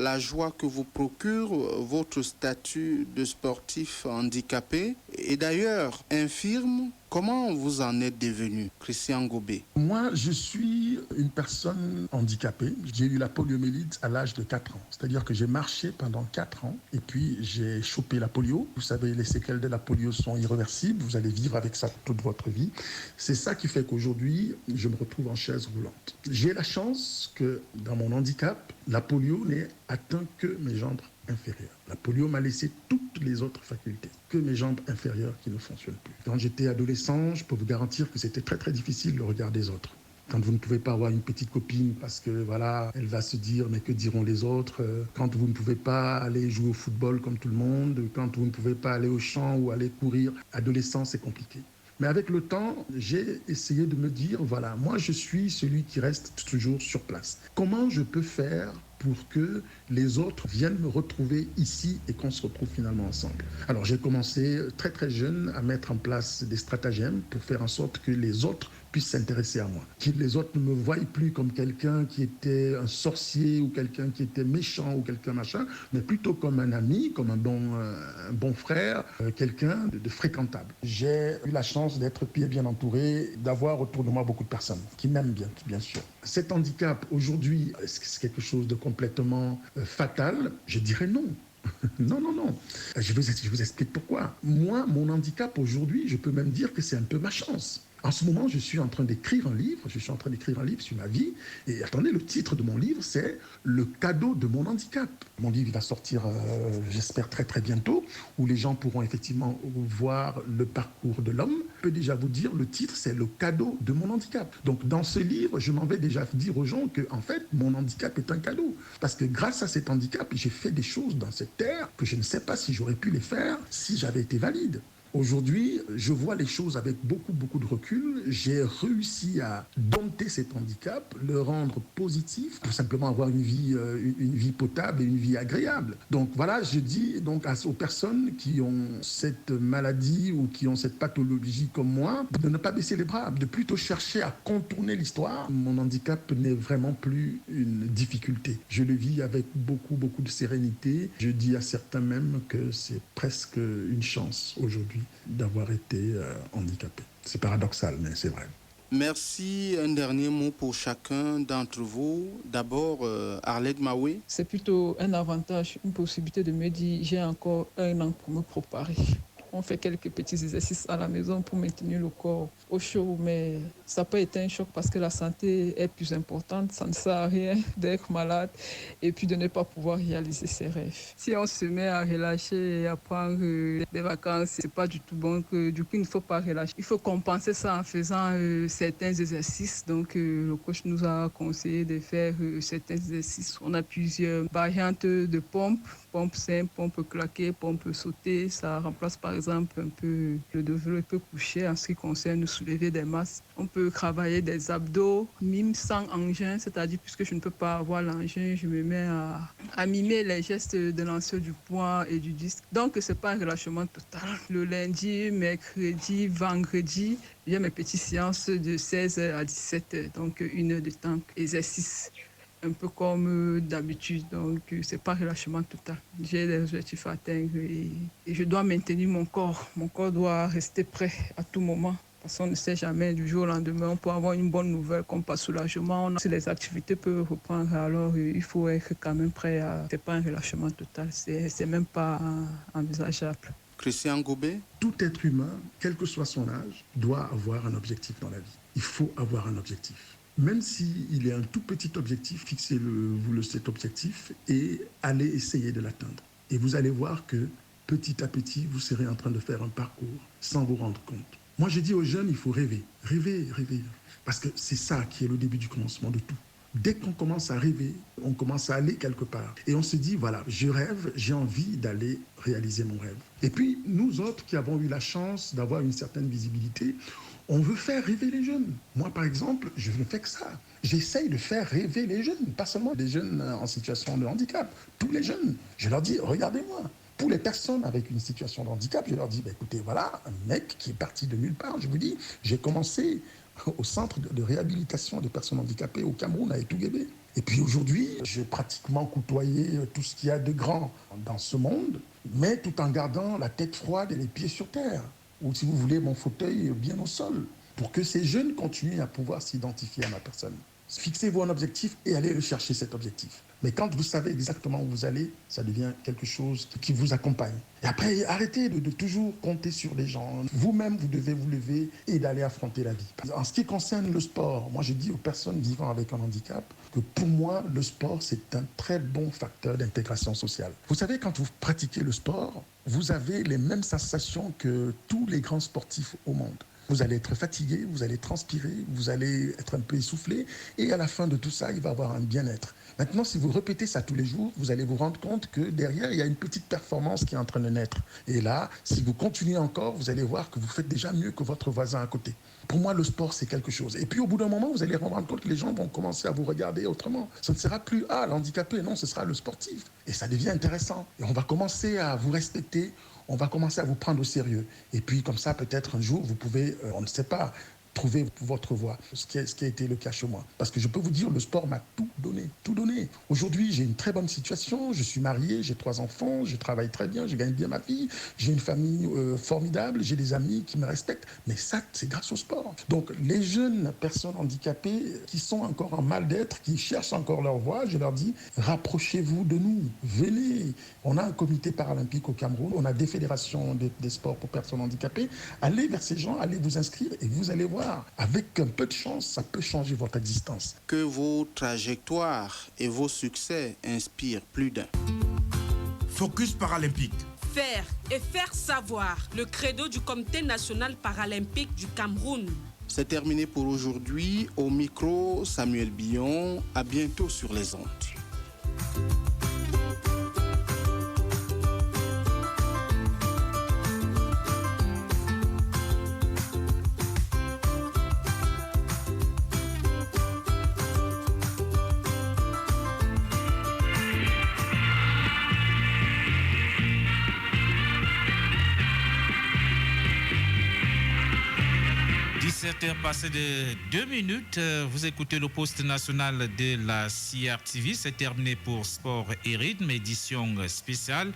la joie que vous procure votre statut de sportif handicapé. Et d'ailleurs, infirme, comment vous en êtes devenu, Christian Gobé? Moi, je suis une personne handicapée. J'ai eu la poliomyélite à l'âge de 4 ans. C'est-à-dire que j'ai marché pendant 4 ans et puis j'ai chopé la polio. Vous savez, les séquelles de la polio sont irréversibles. Vous allez vivre avec ça toute votre vie. C'est ça qui fait qu'aujourd'hui, je me retrouve en chaise roulante. J'ai la chance que dans mon handicap, la polio n'ait atteint que mes jambes inférieures. La polio m'a laissé toutes les autres facultés, que mes jambes inférieures qui ne fonctionnent plus. Quand j'étais adolescent, je peux vous garantir que c'était très très difficile le regard des autres. Quand vous ne pouvez pas avoir une petite copine parce que voilà, elle va se dire mais que diront les autres. Quand vous ne pouvez pas aller jouer au football comme tout le monde, quand vous ne pouvez pas aller au champ ou aller courir, adolescent c'est compliqué. Mais avec le temps, j'ai essayé de me dire, voilà, moi je suis celui qui reste toujours sur place. Comment je peux faire pour que les autres viennent me retrouver ici et qu'on se retrouve finalement ensemble? Alors j'ai commencé très très jeune à mettre en place des stratagèmes pour faire en sorte que les autres puissent s'intéresser à moi. Que les autres ne me voient plus comme quelqu'un qui était un sorcier ou quelqu'un qui était méchant ou quelqu'un machin, mais plutôt comme un ami, comme un bon frère, quelqu'un de fréquentable. J'ai eu la chance d'être bien entouré, d'avoir autour de moi beaucoup de personnes qui m'aiment bien sûr. Cet handicap, aujourd'hui, est-ce que c'est quelque chose de complètement fatal? Je dirais non. Non. Je vous explique pourquoi. Moi, mon handicap aujourd'hui, je peux même dire que c'est un peu ma chance. En ce moment, je suis en train d'écrire un livre. Je suis en train d'écrire un livre sur ma vie. Et attendez, le titre de mon livre, c'est Le cadeau de mon handicap. Mon livre il va sortir, j'espère, très très bientôt, où les gens pourront effectivement voir le parcours de l'homme. Je peux déjà vous dire, le titre, c'est Le cadeau de mon handicap. Donc, dans ce livre, je m'en vais déjà dire aux gens que, en fait, mon handicap est un cadeau. Parce que grâce à cet handicap, j'ai fait des choses dans cette terre que je ne sais pas si j'aurais pu les faire si j'avais été valide. Aujourd'hui, je vois les choses avec beaucoup de recul. J'ai réussi à dompter cet handicap, le rendre positif, pour simplement avoir une vie potable et une vie agréable. Donc voilà, je dis donc aux personnes qui ont cette maladie ou qui ont cette pathologie comme moi, de ne pas baisser les bras, de plutôt chercher à contourner l'histoire. Mon handicap n'est vraiment plus une difficulté. Je le vis avec beaucoup de sérénité. Je dis à certains même que c'est presque une chance aujourd'hui d'avoir été handicapé. C'est paradoxal, mais c'est vrai. Merci. Un dernier mot pour chacun d'entre vous. D'abord, Arlette Maoué. C'est plutôt un avantage, une possibilité de me dire j'ai encore un an pour me préparer. On fait quelques petits exercices à la maison pour maintenir le corps au chaud, mais ça peut être un choc parce que la santé est plus importante. Ça ne sert à rien d'être malade et puis de ne pas pouvoir réaliser ses rêves. Si on se met à relâcher et à prendre des vacances, c'est pas du tout bon. Du coup, il ne faut pas relâcher. Il faut compenser ça en faisant certains exercices. Donc, le coach nous a conseillé de faire certains exercices. On a plusieurs variantes de pompes. Pompe simple, pompe claquée, pompe sautée. Ça remplace par exemple un peu le développé couché en ce qui concerne soulever des masses. On peut travailler des abdos, mime sans engin, c'est-à-dire puisque je ne peux pas avoir l'engin, je me mets à mimer les gestes de lancer du poids et du disque. Donc c'est pas un relâchement total. Le lundi, mercredi, vendredi, j'ai mes petites séances de 16h à 17h, donc 1 heure de temps, exercice. Un peu comme d'habitude, donc c'est pas relâchement total. J'ai des objectifs à atteindre et je dois maintenir mon corps. Mon corps doit rester prêt à tout moment. Parce qu'on ne sait jamais, du jour au lendemain, on peut avoir une bonne nouvelle comme par soulagement. Si les activités peuvent reprendre, alors il faut être quand même prêt à... C'est pas un relâchement total, c'est même pas envisageable. Christian Gobé. Tout être humain, quel que soit son âge, doit avoir un objectif dans la vie. Il faut avoir un objectif. Même s'il est un tout petit objectif, fixez-vous cet objectif et allez essayer de l'atteindre. Et vous allez voir que petit à petit, vous serez en train de faire un parcours sans vous rendre compte. Moi, je dis aux jeunes, il faut rêver. Rêver. Parce que c'est ça qui est le début du commencement de tout. Dès qu'on commence à rêver, on commence à aller quelque part. Et on se dit, voilà, je rêve, j'ai envie d'aller réaliser mon rêve. Et puis, nous autres qui avons eu la chance d'avoir une certaine visibilité, on veut faire rêver les jeunes. Moi, par exemple, je ne fais que ça. J'essaye de faire rêver les jeunes, pas seulement les jeunes en situation de handicap, tous les jeunes. Je leur dis, regardez-moi. Pour les personnes avec une situation de handicap, je leur dis, écoutez, voilà, un mec qui est parti de nulle part. Je vous dis, j'ai commencé au centre de réhabilitation des personnes handicapées au Cameroun, à Etouguébé. Et puis aujourd'hui, j'ai pratiquement côtoyé tout ce qu'il y a de grand dans ce monde, mais tout en gardant la tête froide et les pieds sur terre, ou si vous voulez, mon fauteuil bien au sol, pour que ces jeunes continuent à pouvoir s'identifier à ma personne. Fixez-vous un objectif et allez chercher cet objectif. Mais quand vous savez exactement où vous allez, ça devient quelque chose qui vous accompagne. Et après, arrêtez de toujours compter sur les gens. Vous-même, vous devez vous lever et d'aller affronter la vie. En ce qui concerne le sport, moi je dis aux personnes vivant avec un handicap que pour moi, le sport, c'est un très bon facteur d'intégration sociale. Vous savez, quand vous pratiquez le sport, vous avez les mêmes sensations que tous les grands sportifs au monde. Vous allez être fatigué, vous allez transpirer, vous allez être un peu essoufflé et à la fin de tout ça, il va y avoir un bien-être. Maintenant, si vous répétez ça tous les jours, vous allez vous rendre compte que derrière, il y a une petite performance qui est en train de naître. Et là, si vous continuez encore, vous allez voir que vous faites déjà mieux que votre voisin à côté. Pour moi, le sport, c'est quelque chose. Et puis, au bout d'un moment, vous allez vous rendre compte que les gens vont commencer à vous regarder autrement. Ce ne sera plus, l'handicapé, non, ce sera le sportif. Et ça devient intéressant. Et on va commencer à vous respecter. On va commencer à vous prendre au sérieux. Et puis, comme ça, peut-être un jour, vous pouvez, on ne sait pas, trouver votre voie, ce qui a été le cas chez moi. Parce que je peux vous dire, le sport m'a tout donné, tout donné. Aujourd'hui, j'ai une très bonne situation, je suis marié, j'ai 3 enfants, je travaille très bien, je gagne bien ma vie, j'ai une famille formidable, j'ai des amis qui me respectent, mais ça, c'est grâce au sport. Donc, les jeunes personnes handicapées qui sont encore en mal d'être, qui cherchent encore leur voie, je leur dis, rapprochez-vous de nous, venez. On a un comité paralympique au Cameroun, on a des fédérations des sports pour personnes handicapées, allez vers ces gens, allez vous inscrire et vous allez voir. Avec un peu de chance, ça peut changer votre existence. Que vos trajectoires et vos succès inspirent plus d'un. Focus paralympique. Faire et faire savoir le credo du Comité national paralympique du Cameroun. C'est terminé pour aujourd'hui. Au micro, Samuel Billon. À bientôt sur les ondes. Passé de 2 minutes, vous écoutez le poste national de la crtv. C'est terminé pour Sport et Rythme, édition spéciale.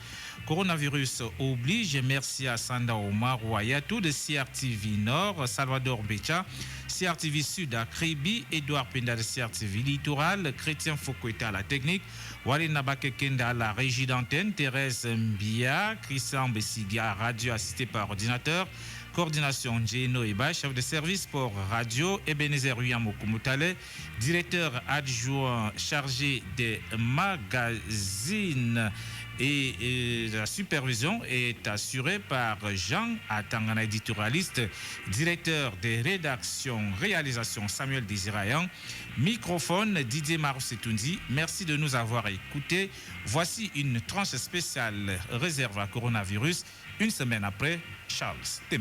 Coronavirus oblige. Merci à Sanda Omar Ouayatou de crtv Nord, Salvador Becha, crtv Sud à Kribi, Edouard Penda de crtv Littoral, Chrétien Fokweta à la technique, Walina Bakekenda à la régie d'antenne, Thérèse Mbia, Christian Bessiga à radio assisté par ordinateur, coordination Geno Eba, chef de service pour radio, Ebenezer Ouyamokumutale, directeur adjoint chargé des magazines et la supervision est assurée par Jean Atangana, éditorialiste, directeur des rédactions, réalisation Samuel Désirayan, microphone Didier Maroussetoundi. Merci de nous avoir écoutés. Voici une tranche spéciale réservée à coronavirus. Une semaine après, Charles Tembe.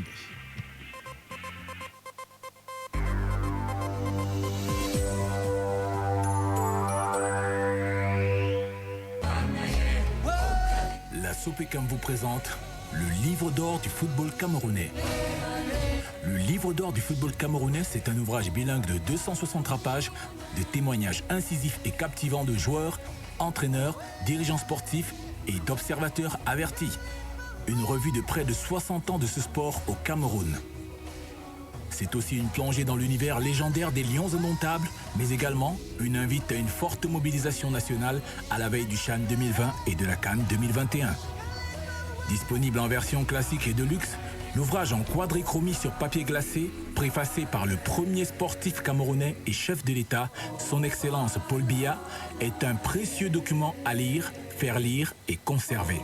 La Sopecam vous présente le livre d'or du football camerounais. Le livre d'or du football camerounais, c'est un ouvrage bilingue de 263 pages, de témoignages incisifs et captivants de joueurs, entraîneurs, dirigeants sportifs et d'observateurs avertis. Une revue de près de 60 ans de ce sport au Cameroun. C'est aussi une plongée dans l'univers légendaire des Lions indomptables, mais également une invite à une forte mobilisation nationale à la veille du CHAN 2020 et de la CAN 2021. Disponible en version classique et de luxe, l'ouvrage en quadrichromie sur papier glacé, préfacé par le premier sportif camerounais et chef de l'État, son Excellence Paul Biya, est un précieux document à lire, faire lire et conserver.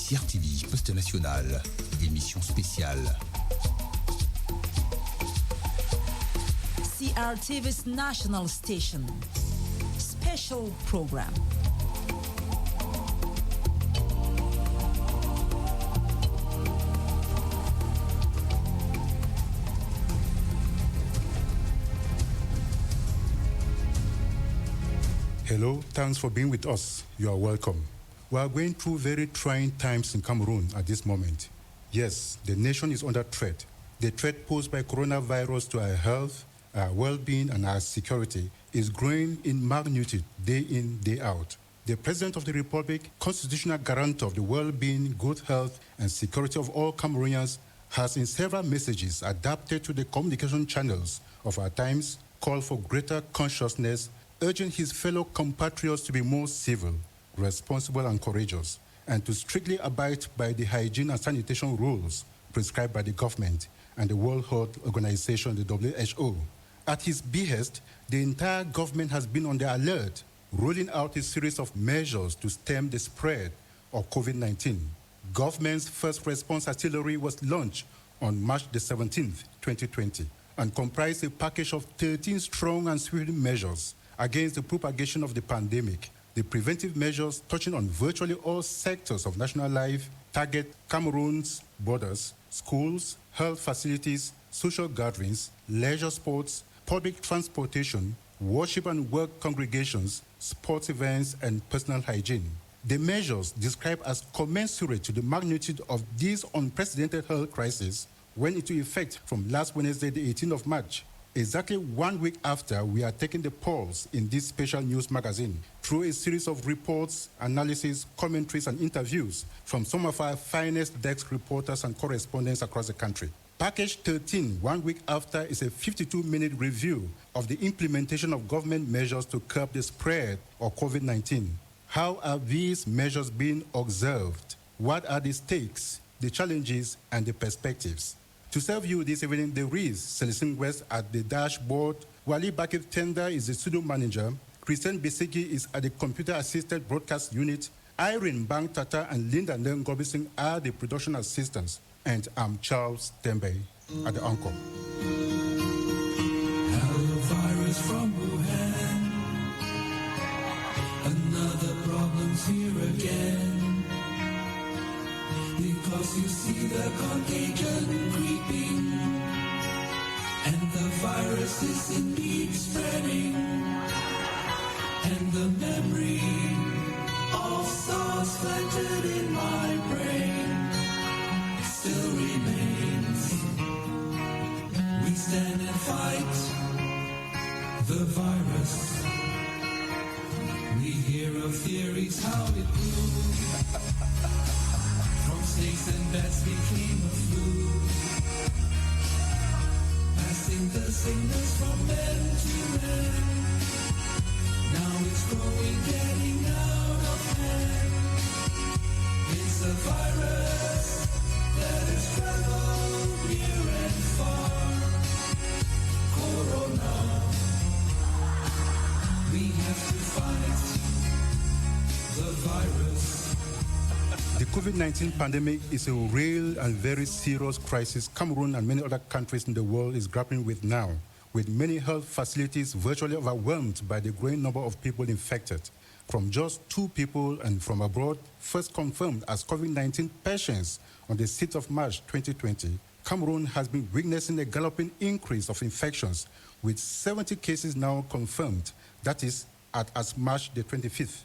crtv, poste national, émission spéciale. CRTV's national station. Special program. Hello, thanks for being with us. You are welcome. We are going through very trying times in Cameroon at this moment. Yes, the nation is under threat. The threat posed by coronavirus to our health, our well-being, and our security is growing in magnitude day in, day out. The President of the Republic, constitutional guarantor of the well-being, good health, and security of all Cameroonians, has in several messages adapted to the communication channels of our times called for greater consciousness, urging his fellow compatriots to be more civil, responsible, and courageous, and to strictly abide by the hygiene and sanitation rules prescribed by the government and the World Health Organization, the WHO. At his behest, the entire government has been on the alert, rolling out a series of measures to stem the spread of COVID-19. Government's first response artillery was launched on March the 17th, 2020, and comprised a package of 13 strong and sweeping measures against the propagation of the pandemic. The preventive measures touching on virtually all sectors of national life target Cameroon's borders, schools, health facilities, social gatherings, leisure sports, public transportation, worship and work congregations, sports events, and personal hygiene. The measures described as commensurate to the magnitude of this unprecedented health crisis went into effect from last Wednesday, the 18th of March. Exactly 1 week after, we are taking the pulse in this special news magazine through a series of reports, analysis, commentaries, and interviews from some of our finest desk reporters and correspondents across the country. Package 13, 1 week after, is a 52-minute review of the implementation of government measures to curb the spread of COVID-19. How are these measures being observed? What are the stakes, the challenges, and the perspectives? To serve you this evening, there is Celestine West at the dashboard, Wali Bakit Tender is the studio manager, Christian Besegi is at the computer-assisted broadcast unit, Irene Bang Tata and Linda Ngobising are the production assistants, and I'm Charles Tembe at the Anchor. Hello, virus from Wuhan. Another problem's here again. Because you see the contagion creeping, and the virus is indeed spreading, and the memory of SARS planted in my brain still remains. We stand and fight the virus. We hear of theories how it grew. From snakes and bats became a flu, passing the sickness from man to man. Now it's growing, getting out of hand. It's a virus that has traveled near and far. Corona, we have to fight the virus. The COVID-19 pandemic is a real and very serious crisis Cameroon and many other countries in the world is grappling with now, with many health facilities virtually overwhelmed by the growing number of people infected. From just 2 people and from abroad, first confirmed as COVID-19 patients on the 6th of March 2020, Cameroon has been witnessing a galloping increase of infections, with 70 cases now confirmed, that is, as March the 25th.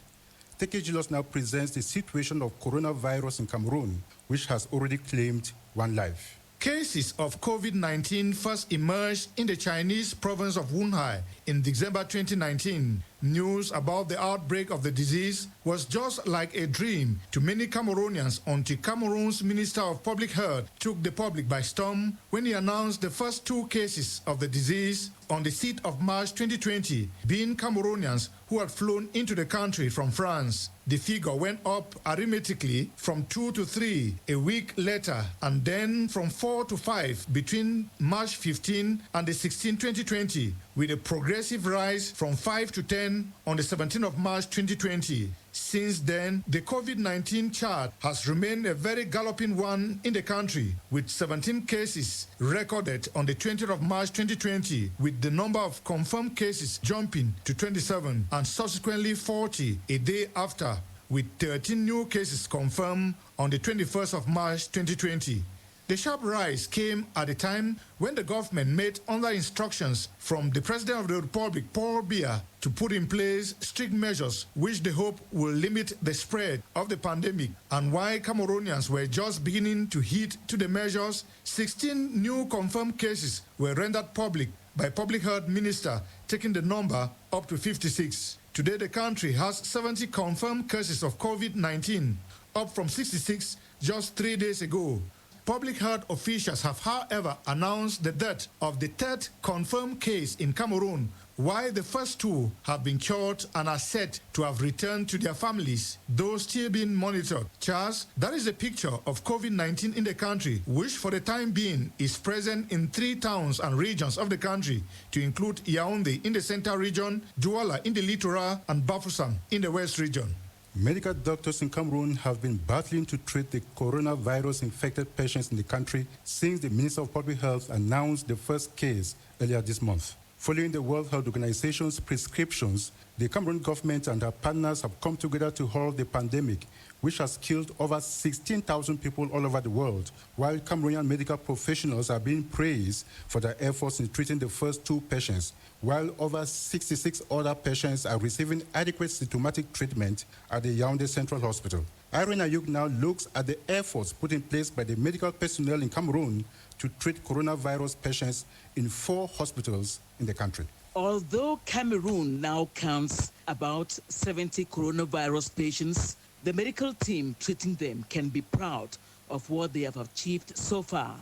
TKGLOS now presents the situation of coronavirus in Cameroon, which has already claimed 1 life. Cases of COVID-19 first emerged in the Chinese province of Wuhan in December 2019. News about the outbreak of the disease was just like a dream to many Cameroonians until Cameroon's Minister of Public Health took the public by storm when he announced the first 2 cases of the disease on the 6th of March 2020, being Cameroonians who had flown into the country from France. The figure went up arithmetically from 2 to 3 a week later, and then from 4 to 5 between March 15 and the 16th, 2020, with a progressive rise from 5 to 10 on the 17th of March 2020. Since then, the COVID-19 chart has remained a very galloping one in the country, with 17 cases recorded on the 20th of March 2020, with the number of confirmed cases jumping to 27 and subsequently 40 a day after, with 13 new cases confirmed on the 21st of March 2020. The sharp rise came at a time when the government made under instructions from the President of the Republic, Paul Biya, to put in place strict measures which they hope will limit the spread of the pandemic. And while Cameroonians were just beginning to heed to the measures, 16 new confirmed cases were rendered public by Public Health Minister, taking the number up to 56. Today, the country has 70 confirmed cases of COVID-19, up from 66 just 3 days ago. Public health officials have, however, announced the death of the third confirmed case in Cameroon, while the first two have been cured and are said to have returned to their families, though still being monitored. Charles, that is a picture of COVID-19 in the country, which for the time being is present in 3 towns and regions of the country, to include Yaoundé in the central region, Douala in the littoral, and Bafoussam in the west region. Medical doctors in Cameroon have been battling to treat the coronavirus-infected patients in the country since the Minister of Public Health announced the first case earlier this month. Following the World Health Organization's prescriptions, the Cameroon government and our partners have come together to halt the pandemic, which has killed over 16,000 people all over the world, while Cameroonian medical professionals are being praised for their efforts in treating the first 2 patients, while over 66 other patients are receiving adequate symptomatic treatment at the Yaoundé Central Hospital. Irene Ayuk now looks at the efforts put in place by the medical personnel in Cameroon to treat coronavirus patients in 4 hospitals in the country. Although Cameroon now counts about 70 coronavirus patients, the medical team treating them can be proud of what they have achieved so far.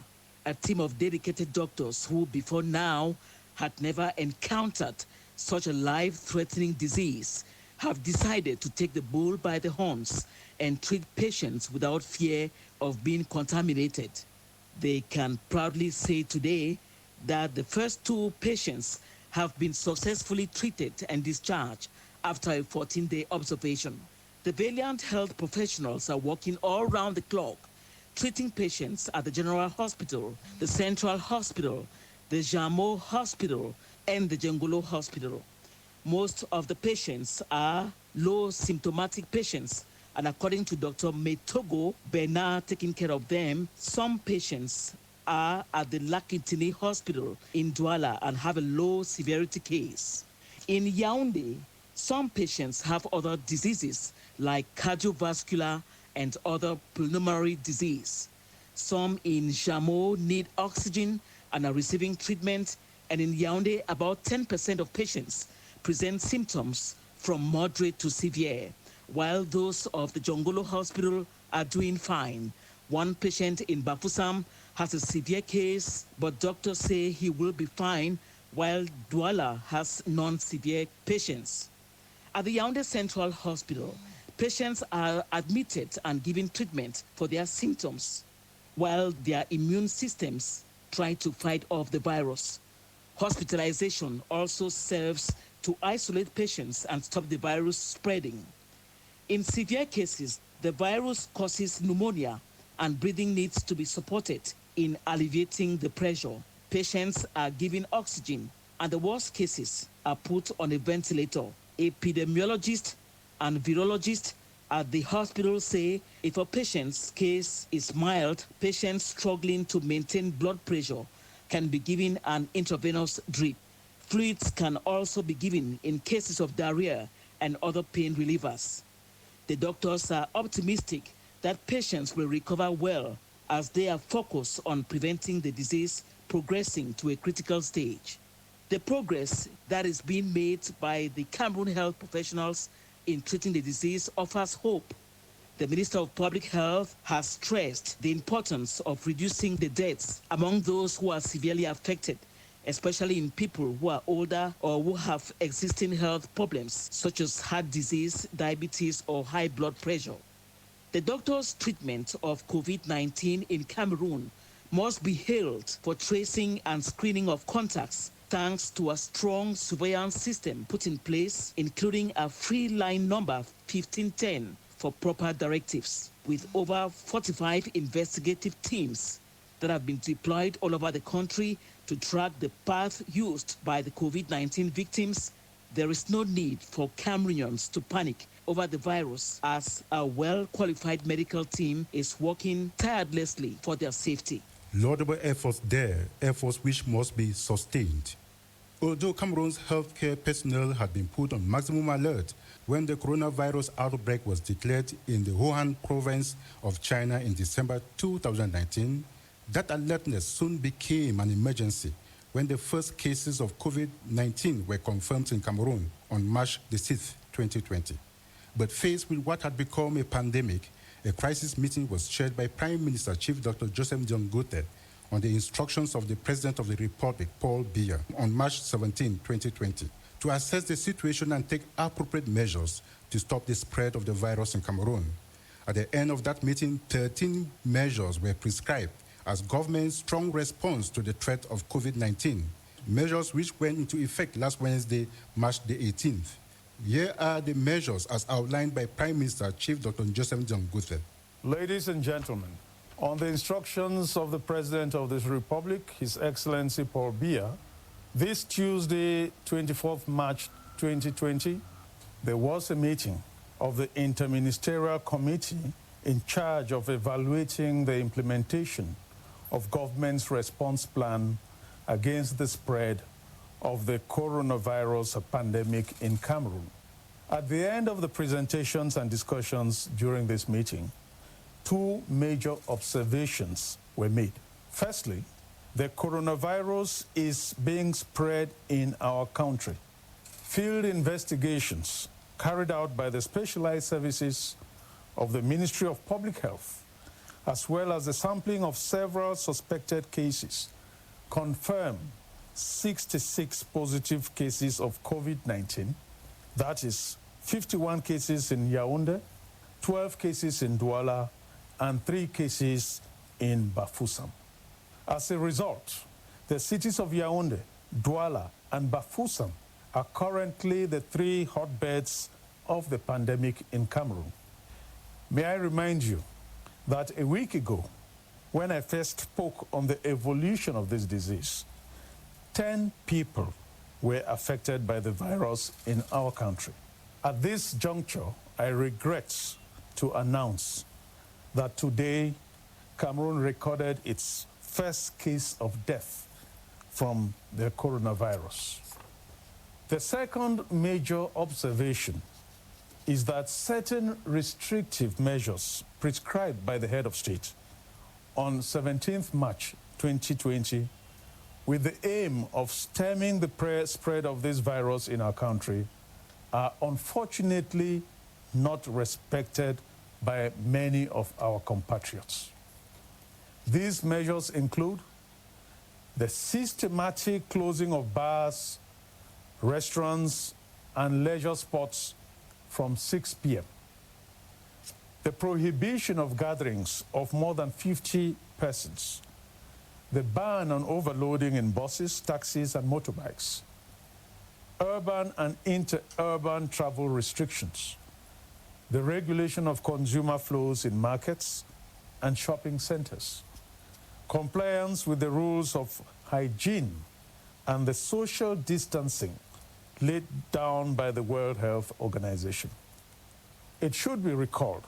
A team of dedicated doctors who before now had never encountered such a life-threatening disease have decided to take the bull by the horns and treat patients without fear of being contaminated. They can proudly say today that the first 2 patients have been successfully treated and discharged after a 14-day observation. The valiant health professionals are working all around the clock, treating patients at the General Hospital, the Central Hospital, the Jamo Hospital, and the Jengolo Hospital. Most of the patients are low symptomatic patients, and according to Dr. Metogo Bernard taking care of them, some patients are at the Lakitini Hospital in Douala and have a low severity case. In Yaoundé, some patients have other diseases like cardiovascular and other pulmonary disease. Some in Jamo need oxygen and are receiving treatment, and in Yaoundé, about 10% of patients present symptoms from moderate to severe, while those of the Jongolo Hospital are doing fine. One patient in Bafoussam has a severe case, but doctors say he will be fine, while Douala has non-severe patients. At the Yaoundé Central Hospital, patients are admitted and given treatment for their symptoms, while their immune systems try to fight off the virus. Hospitalization also serves to isolate patients and stop the virus spreading. In severe cases, the virus causes pneumonia, and breathing needs to be supported in alleviating the pressure. Patients are given oxygen, and the worst cases are put on a ventilator. Epidemiologists and virologists at the hospital say if a patient's case is mild, patients struggling to maintain blood pressure can be given an intravenous drip. Fluids can also be given in cases of diarrhea and other pain relievers. The doctors are optimistic that patients will recover well as they are focused on preventing the disease progressing to a critical stage. The progress that is being made by the Cameroon health professionals in treating the disease offers hope. The Minister of Public Health has stressed the importance of reducing the deaths among those who are severely affected, especially in people who are older or who have existing health problems such as heart disease, diabetes, or high blood pressure. The doctor's treatment of COVID-19 in Cameroon must be hailed for tracing and screening of contacts, thanks to a strong surveillance system put in place, including a free line number 1510 for proper directives, with over 45 investigative teams that have been deployed all over the country to track the path used by the COVID-19 victims. There is no need for Cameroonians to panic over the virus, as a well-qualified medical team is working tirelessly for their safety. Laudable efforts there, efforts which must be sustained. Although Cameroon's healthcare personnel had been put on maximum alert when the coronavirus outbreak was declared in the Wuhan province of China in December 2019, that alertness soon became an emergency when the first cases of COVID-19 were confirmed in Cameroon on March the 6th, 2020. But faced with what had become a pandemic, a crisis meeting was chaired by Prime Minister Chief Dr. Joseph Ndiangote on the instructions of the President of the Republic, Paul Biya, on March 17, 2020, to assess the situation and take appropriate measures to stop the spread of the virus in Cameroon. At the end of that meeting, 13 measures were prescribed as government's strong response to the threat of COVID-19, measures which went into effect last Wednesday, March the 18th. Here are the measures as outlined by Prime Minister Chief Dr. Joseph Ndiangote. Ladies and gentlemen, on the instructions of the President of this Republic, His Excellency Paul Biya, this Tuesday, 24th March 2020, there was a meeting of the Interministerial Committee in charge of evaluating the implementation of government's response plan against the spread of the coronavirus pandemic in Cameroon. At the end of the presentations and discussions during this meeting, two major observations were made. Firstly, the coronavirus is being spread in our country. Field investigations carried out by the specialized services of the Ministry of Public Health, as well as the sampling of several suspected cases, confirm 66 positive cases of COVID-19. That is 51 cases in Yaoundé, 12 cases in Douala, and 3 cases in Bafoussam. As a result, the cities of Yaoundé, Douala, and Bafoussam are currently the 3 hotbeds of the pandemic in Cameroon. May I remind you that a week ago, when I first spoke on the evolution of this disease, 10 people were affected by the virus in our country. At this juncture, I regret to announce that today, Cameroon recorded its first case of death from the coronavirus. The second major observation is that certain restrictive measures prescribed by the head of state on 17th March 2020 with the aim of stemming the spread of this virus in our country are unfortunately not respected by many of our compatriots. These measures include the systematic closing of bars, restaurants, and leisure spots from 6 p.m., the prohibition of gatherings of more than 50 persons, the ban on overloading in buses, taxis, and motorbikes, urban and inter-urban travel restrictions, the regulation of consumer flows in markets and shopping centers, compliance with the rules of hygiene and the social distancing laid down by the World Health Organization. It should be recalled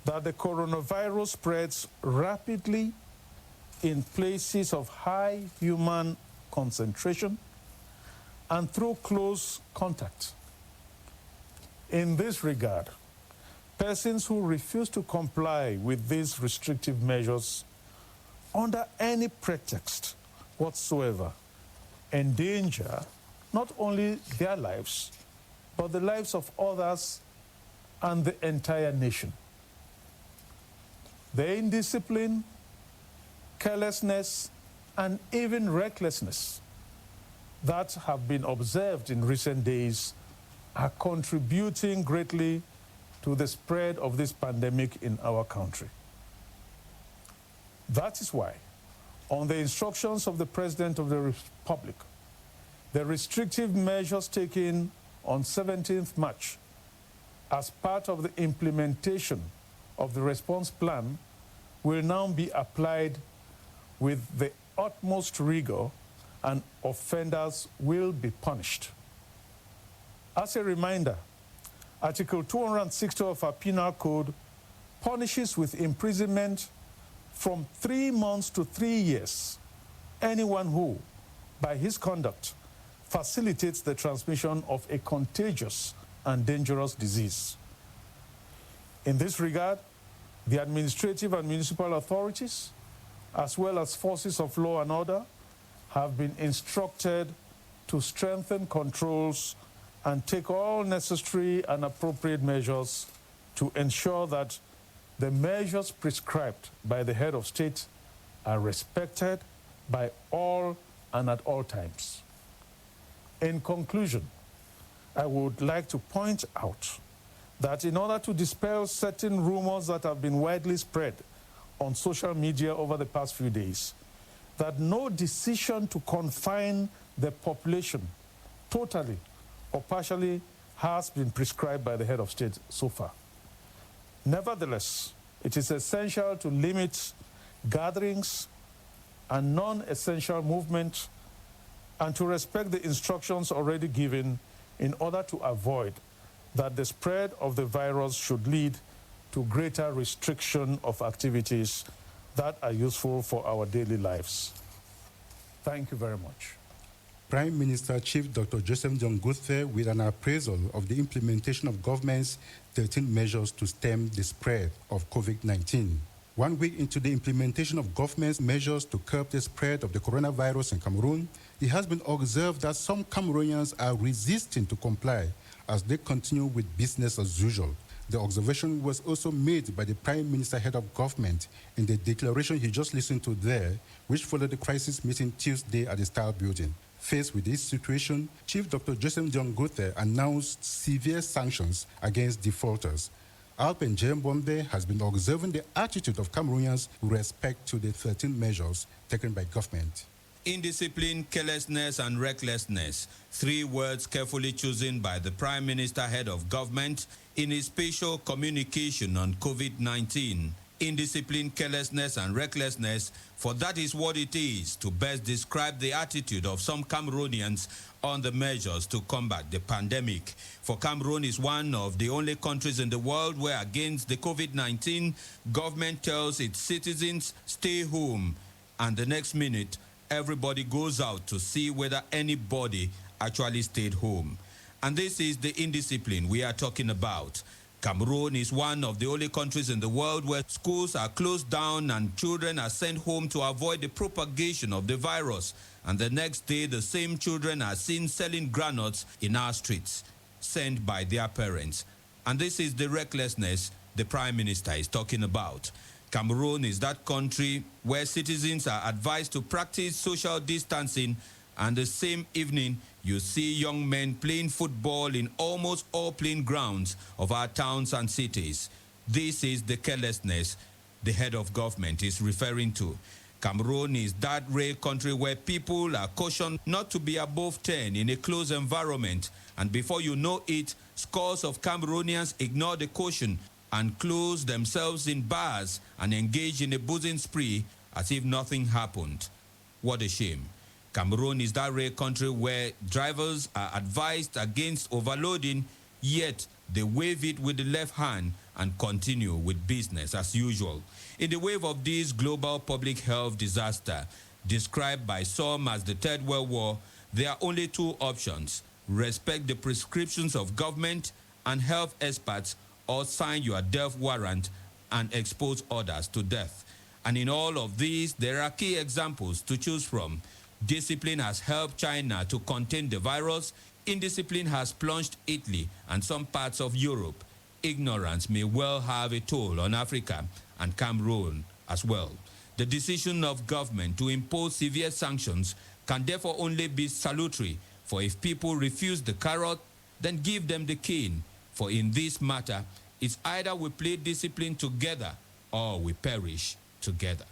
that the coronavirus spreads rapidly in places of high human concentration and through close contact. In this regard, persons who refuse to comply with these restrictive measures under any pretext whatsoever endanger not only their lives, but the lives of others and the entire nation. The indiscipline, carelessness, and even recklessness that have been observed in recent days are contributing greatly to the spread of this pandemic in our country. That is why, on the instructions of the President of the Republic, the restrictive measures taken on 17th March as part of the implementation of the response plan will now be applied with the utmost rigor, and offenders will be punished. As a reminder, Article 260 of our Penal Code punishes with imprisonment from 3 months to 3 years anyone who, by his conduct, facilitates the transmission of a contagious and dangerous disease. In this regard, the administrative and municipal authorities, as well as forces of law and order, have been instructed to strengthen controls and take all necessary and appropriate measures to ensure that the measures prescribed by the head of state are respected by all and at all times. In conclusion, I would like to point out that in order to dispel certain rumors that have been widely spread on social media over the past few days, that no decision to confine the population totally or partially has been prescribed by the head of state so far. Nevertheless, it is essential to limit gatherings and non-essential movement and to respect the instructions already given in order to avoid that the spread of the virus should lead to greater restriction of activities that are useful for our daily lives. Thank you very much. Prime Minister Chief Dr. Joseph Ndionguthe with an appraisal of the implementation of government's 13 measures to stem the spread of COVID-19. 1 week into the implementation of government's measures to curb the spread of the coronavirus in Cameroon, it has been observed that some Cameroonians are resisting to comply as they continue with business as usual. The observation was also made by the Prime Minister head of government in the declaration he just listened to there, which followed the crisis meeting Tuesday at the Style Building. Faced with this situation, Chief Dr. Joseph Ndionguthe announced severe sanctions against defaulters. Alpen Jembombe has been observing the attitude of Cameroonians with respect to the 13 measures taken by government. Indiscipline, carelessness, and recklessness, 3 words carefully chosen by the Prime Minister head of government in his special communication on COVID-19. Indiscipline, carelessness, and recklessness, for that is what it is to best describe the attitude of some Cameroonians on the measures to combat the pandemic. For Cameroon is one of the only countries in the world where against the COVID-19, government tells its citizens, stay home, and the next minute, everybody goes out to see whether anybody actually stayed home. And this is the indiscipline we are talking about. Cameroon is one of the only countries in the world where schools are closed down and children are sent home to avoid the propagation of the virus. And the next day, the same children are seen selling granules in our streets, sent by their parents. And this is the recklessness the Prime Minister is talking about. Cameroon is that country where citizens are advised to practice social distancing, and the same evening you see young men playing football in almost all playing grounds of our towns and cities. This is the carelessness the head of government is referring to. Cameroon is that rare country where people are cautioned not to be above 10 in a closed environment, and before you know it, scores of Cameroonians ignore the caution and close themselves in bars and engage in a boozing spree as if nothing happened. What a shame. Cameroon is that rare country where drivers are advised against overloading, yet they wave it with the left hand and continue with business as usual. In the wave of this global public health disaster, described by some as the Third World War, there are only 2 options: respect the prescriptions of government and health experts, or sign your death warrant and expose others to death. And in all of these, there are key examples to choose from. Discipline has helped China to contain the virus. Indiscipline has plunged Italy and some parts of Europe. Ignorance may well have a toll on Africa and Cameroon as well. The decision of government to impose severe sanctions can therefore only be salutary, for if people refuse the carrot, then give them the cane. For in this matter, it's either we play discipline together or we perish together.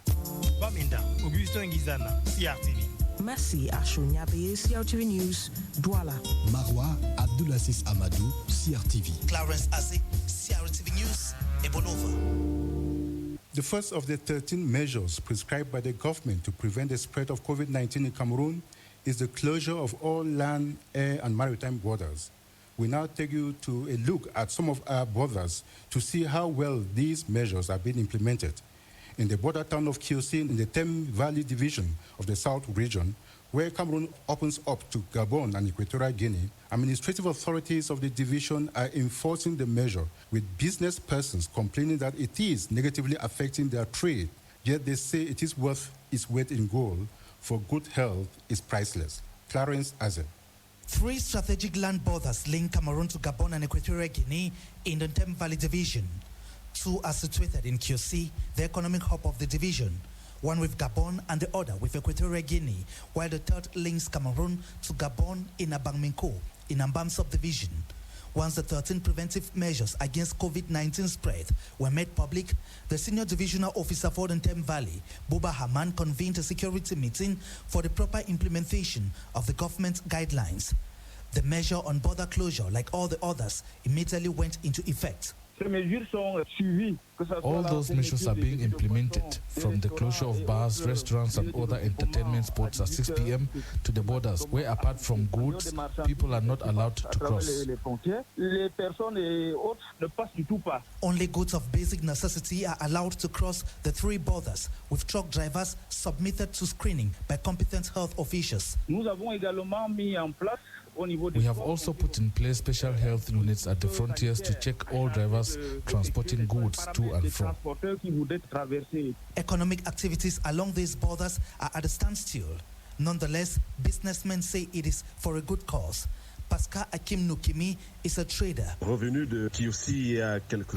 Baminda, Augustin Ngizana, CRTV. Merci à Shonyabe, CRTV News, Douala. Marwa Abdulaziz Amadou, CRTV. Clarence Ase, CRTV News, Ebonova. The first of the 13 measures prescribed by the government to prevent the spread of COVID-19 in Cameroon is the closure of all land, air, and maritime borders. We now take you to a look at some of our borders to see how well these measures are being implemented. in the border town of Kiosi in the Thames Valley division of the South region, where Cameroon opens up to Gabon and Equatorial Guinea, administrative authorities of the division are enforcing the measure, with business persons complaining that it is negatively affecting their trade, yet they say it is worth its weight in gold, for good health is priceless. Clarence Aze. 3 strategic land borders link Cameroon to Gabon and Equatorial Guinea in the Thames Valley division. 2 are situated in Kiosi, the economic hub of the division, one with Gabon and the other with Equatorial Guinea, while the third links Cameroon to Gabon in Abangminko, in Ambam subdivision. Once the 13 preventive measures against COVID-19 spread were made public, the senior divisional officer for the Thames Valley, Buba Haman, convened a security meeting for the proper implementation of the government's guidelines. The measure on border closure, like all the others, immediately went into effect. All those measures are being implemented, from the closure of bars, restaurants and other entertainment spots at 6 p.m. to the borders, where apart from goods, people are not allowed to cross. Only goods of basic necessity are allowed to cross the 3 borders, with truck drivers submitted to screening by competent health officials. We have also put in place special health units at the frontiers to check all drivers transporting goods to and from. Economic activities along these borders are at a standstill. Nonetheless, businessmen say it is for a good cause. Pascal Akim Nukimi is a trader. I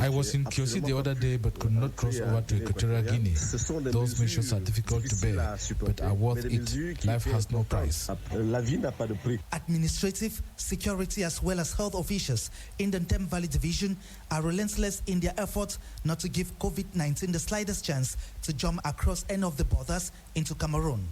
was in Kiosi the other day but could not cross over to Equatorial Guinea. Those measures are difficult to bear, but are worth it. Life has no price. Administrative, security as well as health officials in the Thames Valley division are relentless in their efforts not to give COVID-19 the slightest chance to jump across any of the borders into Cameroon.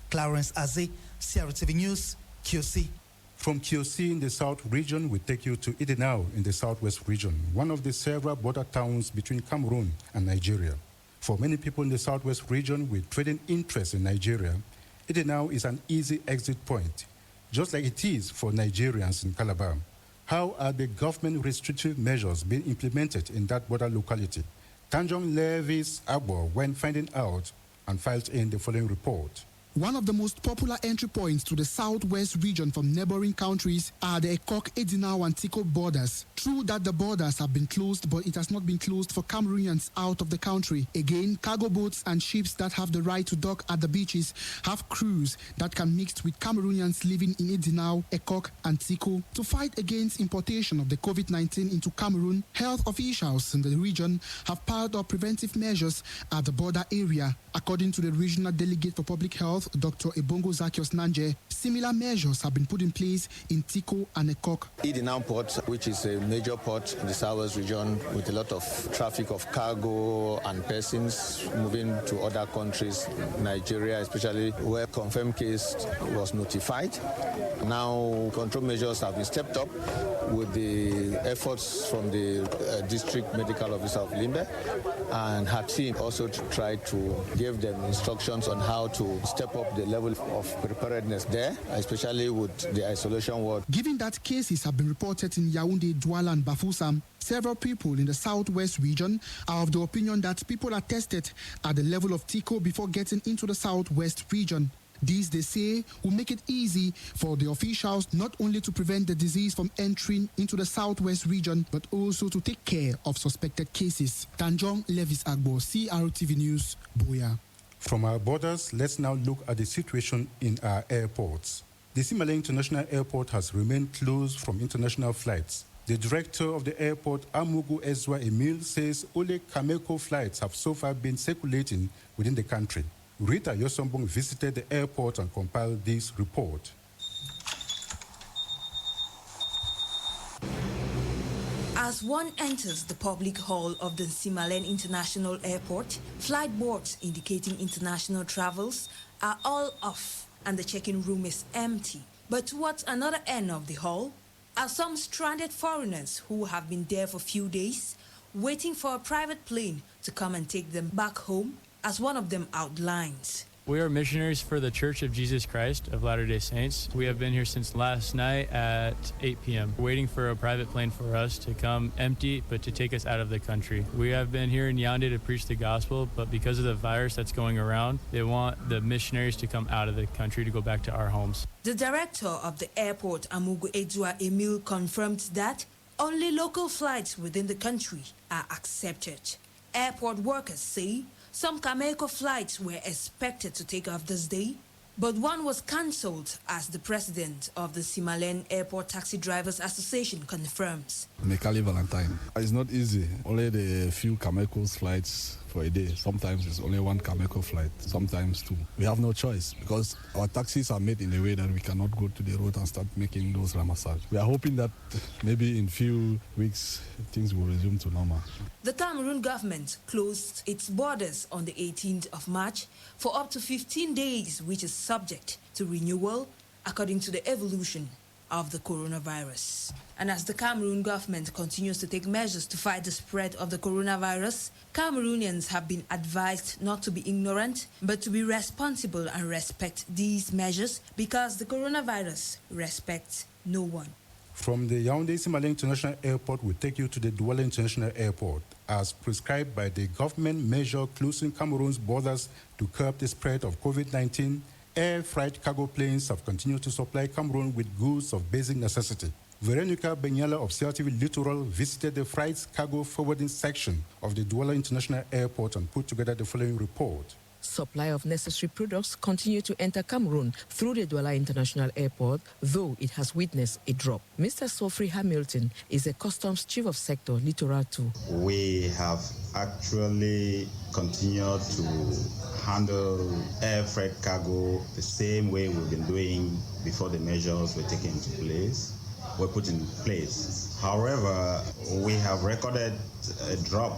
Clarence Aze, CRTV News, Kiosi. From Kiosi in the South region, we take you to Idenau in the Southwest region, one of the several border towns between Cameroon and Nigeria. For many people in the Southwest region with trading interests in Nigeria, Idenau is an easy exit point, just like it is for Nigerians in Calabar. How are the government restrictive measures being implemented in that border locality? Tanjong Levis Agbo went finding out and filed in the following report. One of the most popular entry points to the southwest region from neighboring countries are the Ekok, Idenau and Tiko borders. True that the borders have been closed, but it has not been closed for Cameroonians out of the country. Again, cargo boats and ships that have the right to dock at the beaches have crews that can mix with Cameroonians living in Idenau, Ekok and Tiko. To fight against importation of the COVID-19 into Cameroon, health officials in the region have piled up preventive measures at the border area. According to the regional delegate for public health, Dr. Ebongo Zakios Nanje, similar measures have been put in place in Tiko and Ekok. Idenau port, which is a major port in the southwest region with a lot of traffic of cargo and persons moving to other countries, Nigeria especially, where confirmed case was notified. Now control measures have been stepped up with the efforts from the district medical officer of Limbe and her team also to try to give them instructions on how to step up the level of preparedness there, especially with the isolation ward. Given that cases have been reported in Yaoundé, Douala and Bafoussam, several people in the southwest region are of the opinion that people are tested at the level of Tiko before getting into the southwest region. This, they say, will make it easy for the officials not only to prevent the disease from entering into the southwest region, but also to take care of suspected cases. Tanjong Levis Agbo, CRTV News, Boya. From our borders, let's now look at the situation in our airports. The Simale International Airport has remained closed from international flights. The director of the airport, Amugu Ezra Emil, says only Cameco flights have so far been circulating within the country. Rita Yosombong visited the airport and compiled this report. As one enters the public hall of the Simalen International Airport, flight boards indicating international travels are all off and the check-in room is empty. But towards another end of the hall are some stranded foreigners who have been there for a few days, waiting for a private plane to come and take them back home, as one of them outlines. We are missionaries for the Church of Jesus Christ of Latter-day Saints. We have been here since last night at 8 p.m., waiting for a private plane for us to come empty, but to take us out of the country. We have been here in Yaoundé to preach the gospel, but because of the virus that's going around, they want the missionaries to come out of the country to go back to our homes. The director of the airport, Amugu Edua Emil, confirmed that only local flights within the country are accepted. Airport workers say some Cameco flights were expected to take off this day, but one was cancelled, as the president of the Simalen Airport Taxi Drivers Association confirms. Mekali Valentine. It's not easy. Only the few Cameco's flights for a day. Sometimes it's only one Cameco flight, sometimes two. We have no choice because our taxis are made in a way that we cannot go to the road and start making those ramassage. We are hoping that maybe in few weeks things will resume to normal. The Cameroon government closed its borders on the 18th of March for up to 15 days, which is subject to renewal according to the evolution of the coronavirus. And as the Cameroon government continues to take measures to fight the spread of the coronavirus, Cameroonians have been advised not to be ignorant, but to be responsible and respect these measures, because the coronavirus respects no one. From the Yaoundé Simale International Airport, we take you to the Douala International Airport. As prescribed by the government measure closing Cameroon's borders to curb the spread of COVID-19, air freight cargo planes have continued to supply Cameroon with goods of basic necessity. Veronica Benyala of CRTV Littoral visited the freight cargo forwarding section of the Douala International Airport and put together the following report. Supply of necessary products continue to enter Cameroon through the Douala International Airport, though it has witnessed a drop. Mr. Sofri Hamilton is a Customs Chief of Sector, Littoral 2. We have actually continued to handle air freight cargo the same way we've been doing before the measures were taken into place. Were put in place. However, we have recorded a drop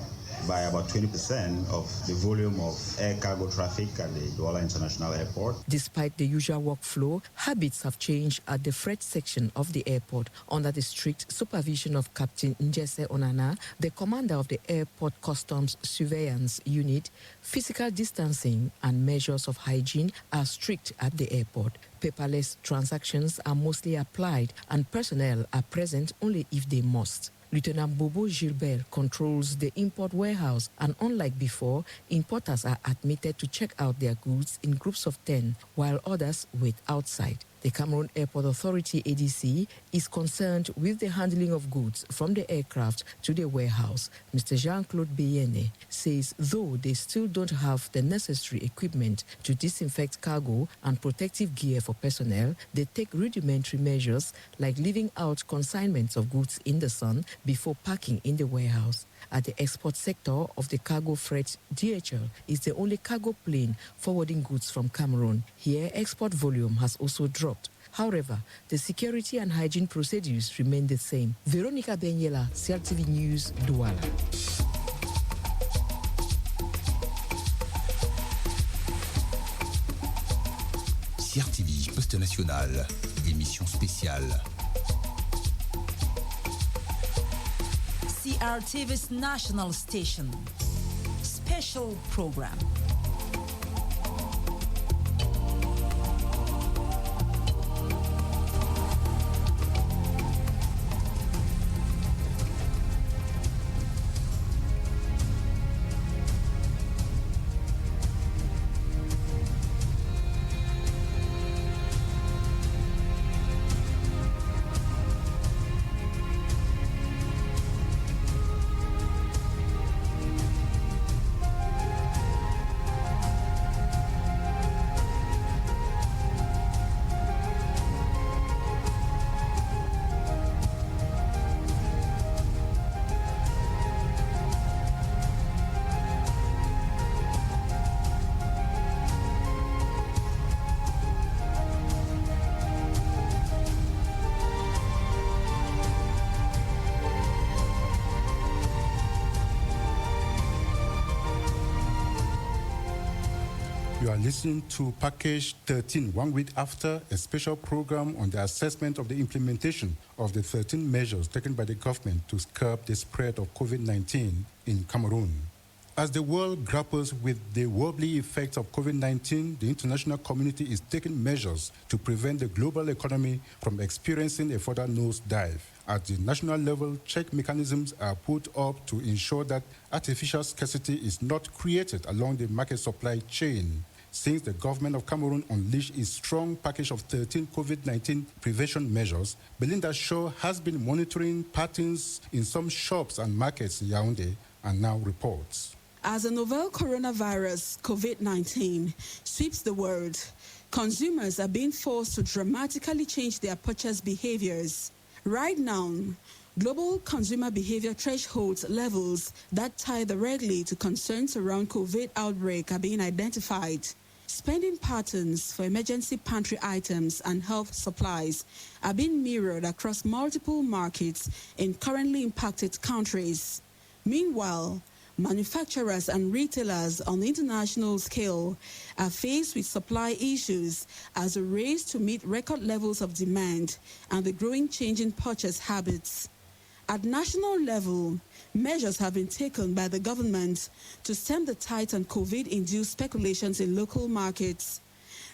by about 20% of the volume of air cargo traffic at the Douala International Airport. Despite the usual workflow, habits have changed at the freight section of the airport under the strict supervision of Captain Njese Onana, the commander of the Airport Customs Surveillance Unit. Physical distancing and measures of hygiene are strict at the airport. Paperless transactions are mostly applied and personnel are present only if they must. Lieutenant Bobo Gilbert controls the import warehouse, and unlike before, importers are admitted to check out their goods in groups of 10, while others wait outside. The Cameroon Airport Authority, ADC, is concerned with the handling of goods from the aircraft to the warehouse. Mr. Jean-Claude Beyene says though they still don't have the necessary equipment to disinfect cargo and protective gear for personnel, they take rudimentary measures like leaving out consignments of goods in the sun before packing in the warehouse. At the export sector of the cargo freight, DHL is the only cargo plane forwarding goods from Cameroon. Here, export volume has also dropped. However, the security and hygiene procedures remain the same. Veronica Benyela, CRTV News, Douala. CRTV, Poste National, émission spéciale. CRTV's national station. Special program. You are listening to Package 13, 1 week after a special program on the assessment of the implementation of the 13 measures taken by the government to curb the spread of COVID-19 in Cameroon. As the world grapples with the wobbly effects of COVID-19, the international community is taking measures to prevent the global economy from experiencing a further nosedive. At the national level, check mechanisms are put up to ensure that artificial scarcity is not created along the market supply chain. Since the government of Cameroon unleashed its strong package of 13 COVID-19 prevention measures, Belinda Shaw has been monitoring patterns in some shops and markets in Yaoundé and now reports. As the novel coronavirus, COVID-19, sweeps the world, consumers are being forced to dramatically change their purchase behaviors. Right now, global consumer behavior thresholds levels that tie directly to concerns around COVID outbreak are being identified. Spending patterns for emergency pantry items and health supplies are being mirrored across multiple markets in currently impacted countries. Meanwhile, manufacturers and retailers on the international scale are faced with supply issues as a race to meet record levels of demand and the growing change in purchase habits. At national level, measures have been taken by the government to stem the tide on COVID-induced speculations in local markets.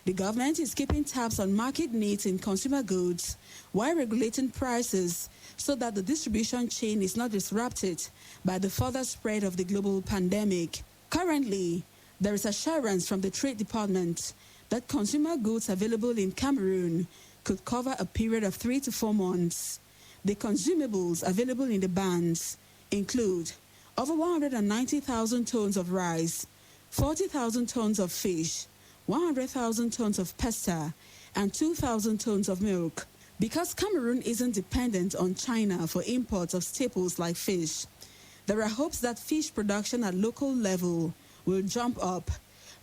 The government is keeping tabs on market needs in consumer goods while regulating prices so that the distribution chain is not disrupted by the further spread of the global pandemic. Currently, there is assurance from the Trade Department that consumer goods available in Cameroon could cover a period of 3 to 4 months. The consumables available in the bands include over 190,000 tons of rice, 40,000 tons of fish, 100,000 tons of pasta, and 2,000 tons of milk. Because Cameroon isn't dependent on China for imports of staples like fish, there are hopes that fish production at local level will jump up.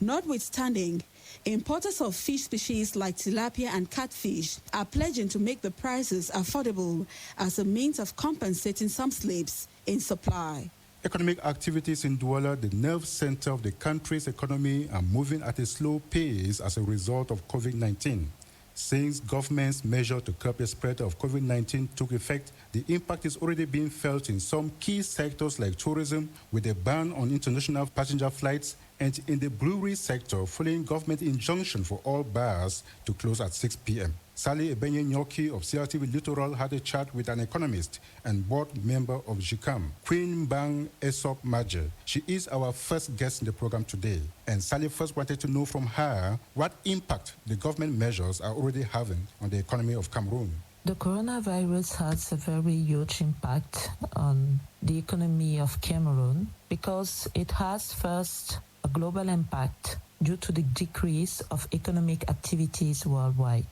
Notwithstanding, importers of fish species like tilapia and catfish are pledging to make the prices affordable as a means of compensating some slips in supply. Economic activities in Douala, the nerve center of the country's economy, are moving at a slow pace as a result of COVID-19. Since government's measure to curb the spread of COVID-19 took effect, the impact is already being felt in some key sectors like tourism, with a ban on international passenger flights, and in the brewery sector, following government injunction for all bars to close at 6 p.m. Sally Ebenye Nyoki of CRTV Littoral had a chat with an economist and board member of JICAM, Queen Bang Esop Maje. She is our first guest in the program today. And Sally first wanted to know from her what impact the government measures are already having on the economy of Cameroon. The coronavirus has a very huge impact on the economy of Cameroon because it has first a global impact due to the decrease of economic activities worldwide.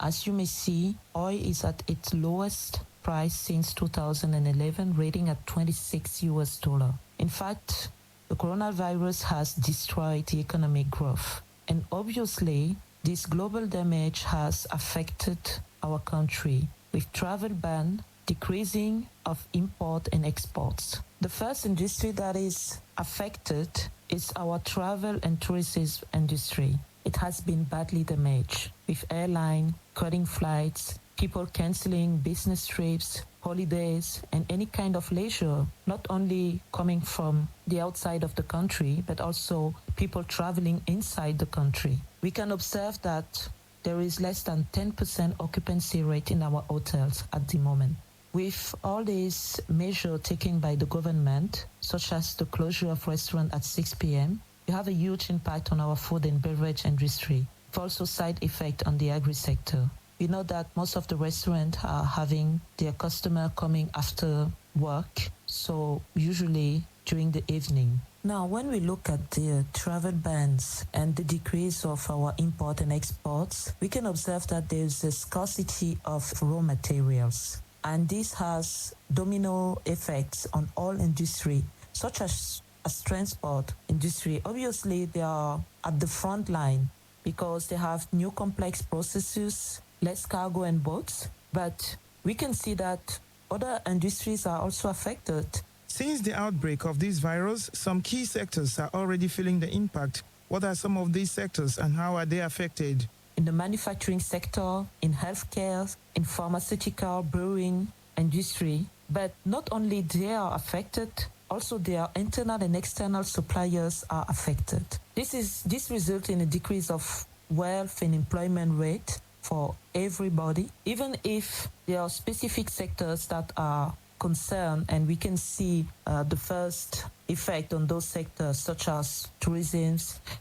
As you may see, oil is at its lowest price since 2011, rating at $26. In fact, the coronavirus has destroyed the economic growth. And obviously, this global damage has affected our country with travel ban, decreasing of import and exports. The first industry that is affected is our travel and tourism industry. It has been badly damaged, with airline cutting flights, people canceling business trips, holidays, and any kind of leisure, not only coming from the outside of the country, but also people traveling inside the country. We can observe that there is less than 10% occupancy rate in our hotels at the moment. With all these measures taken by the government, such as the closure of restaurants at 6 p.m., we have a huge impact on our food and beverage industry. It's also side effect on the agri-sector. We know that most of the restaurants are having their customer coming after work, so usually during the evening. Now, when we look at the travel bans and the decrease of our import and exports, we can observe that there's a scarcity of raw materials. And this has domino effects on all industry, such as transport industry. Obviously, they are at the front line because they have new complex processes, less cargo and boats. But we can see that other industries are also affected. Since the outbreak of this virus, some key sectors are already feeling the impact. What are some of these sectors and how are they affected? In the manufacturing sector, in healthcare, in pharmaceutical, brewing industry. But not only they are affected, Also, their internal and external suppliers are affected. This results in a decrease of wealth and employment rate for everybody, even if there are specific sectors that are concerned, and we can see the first effect on those sectors such as tourism,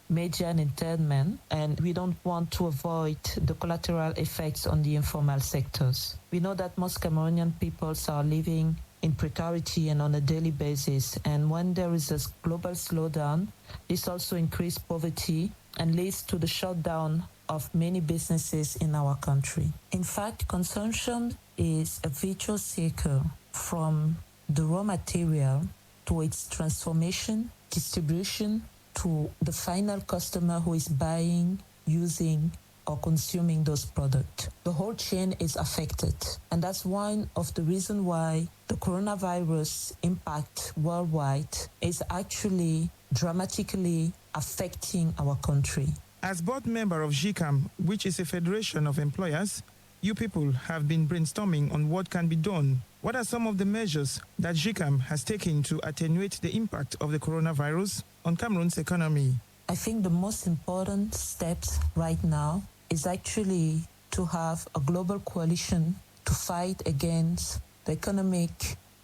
media and entertainment, and we don't want to avoid the collateral effects on the informal sectors. We know that most Cameroonian peoples are living in precarity and on a daily basis, and when there is a global slowdown, this also increases poverty and leads to the shutdown of many businesses in our country. In fact, consumption is a virtuous circle from the raw material to its transformation, distribution, to the final customer who is buying, using, or consuming those products. The whole chain is affected. And that's one of the reasons why the coronavirus impact worldwide is actually dramatically affecting our country. As board member of GCAM, which is a federation of employers, you people have been brainstorming on what can be done. What are some of the measures that GCAM has taken to attenuate the impact of the coronavirus on Cameroon's economy? I think the most important steps right now is actually to have a global coalition to fight against the economic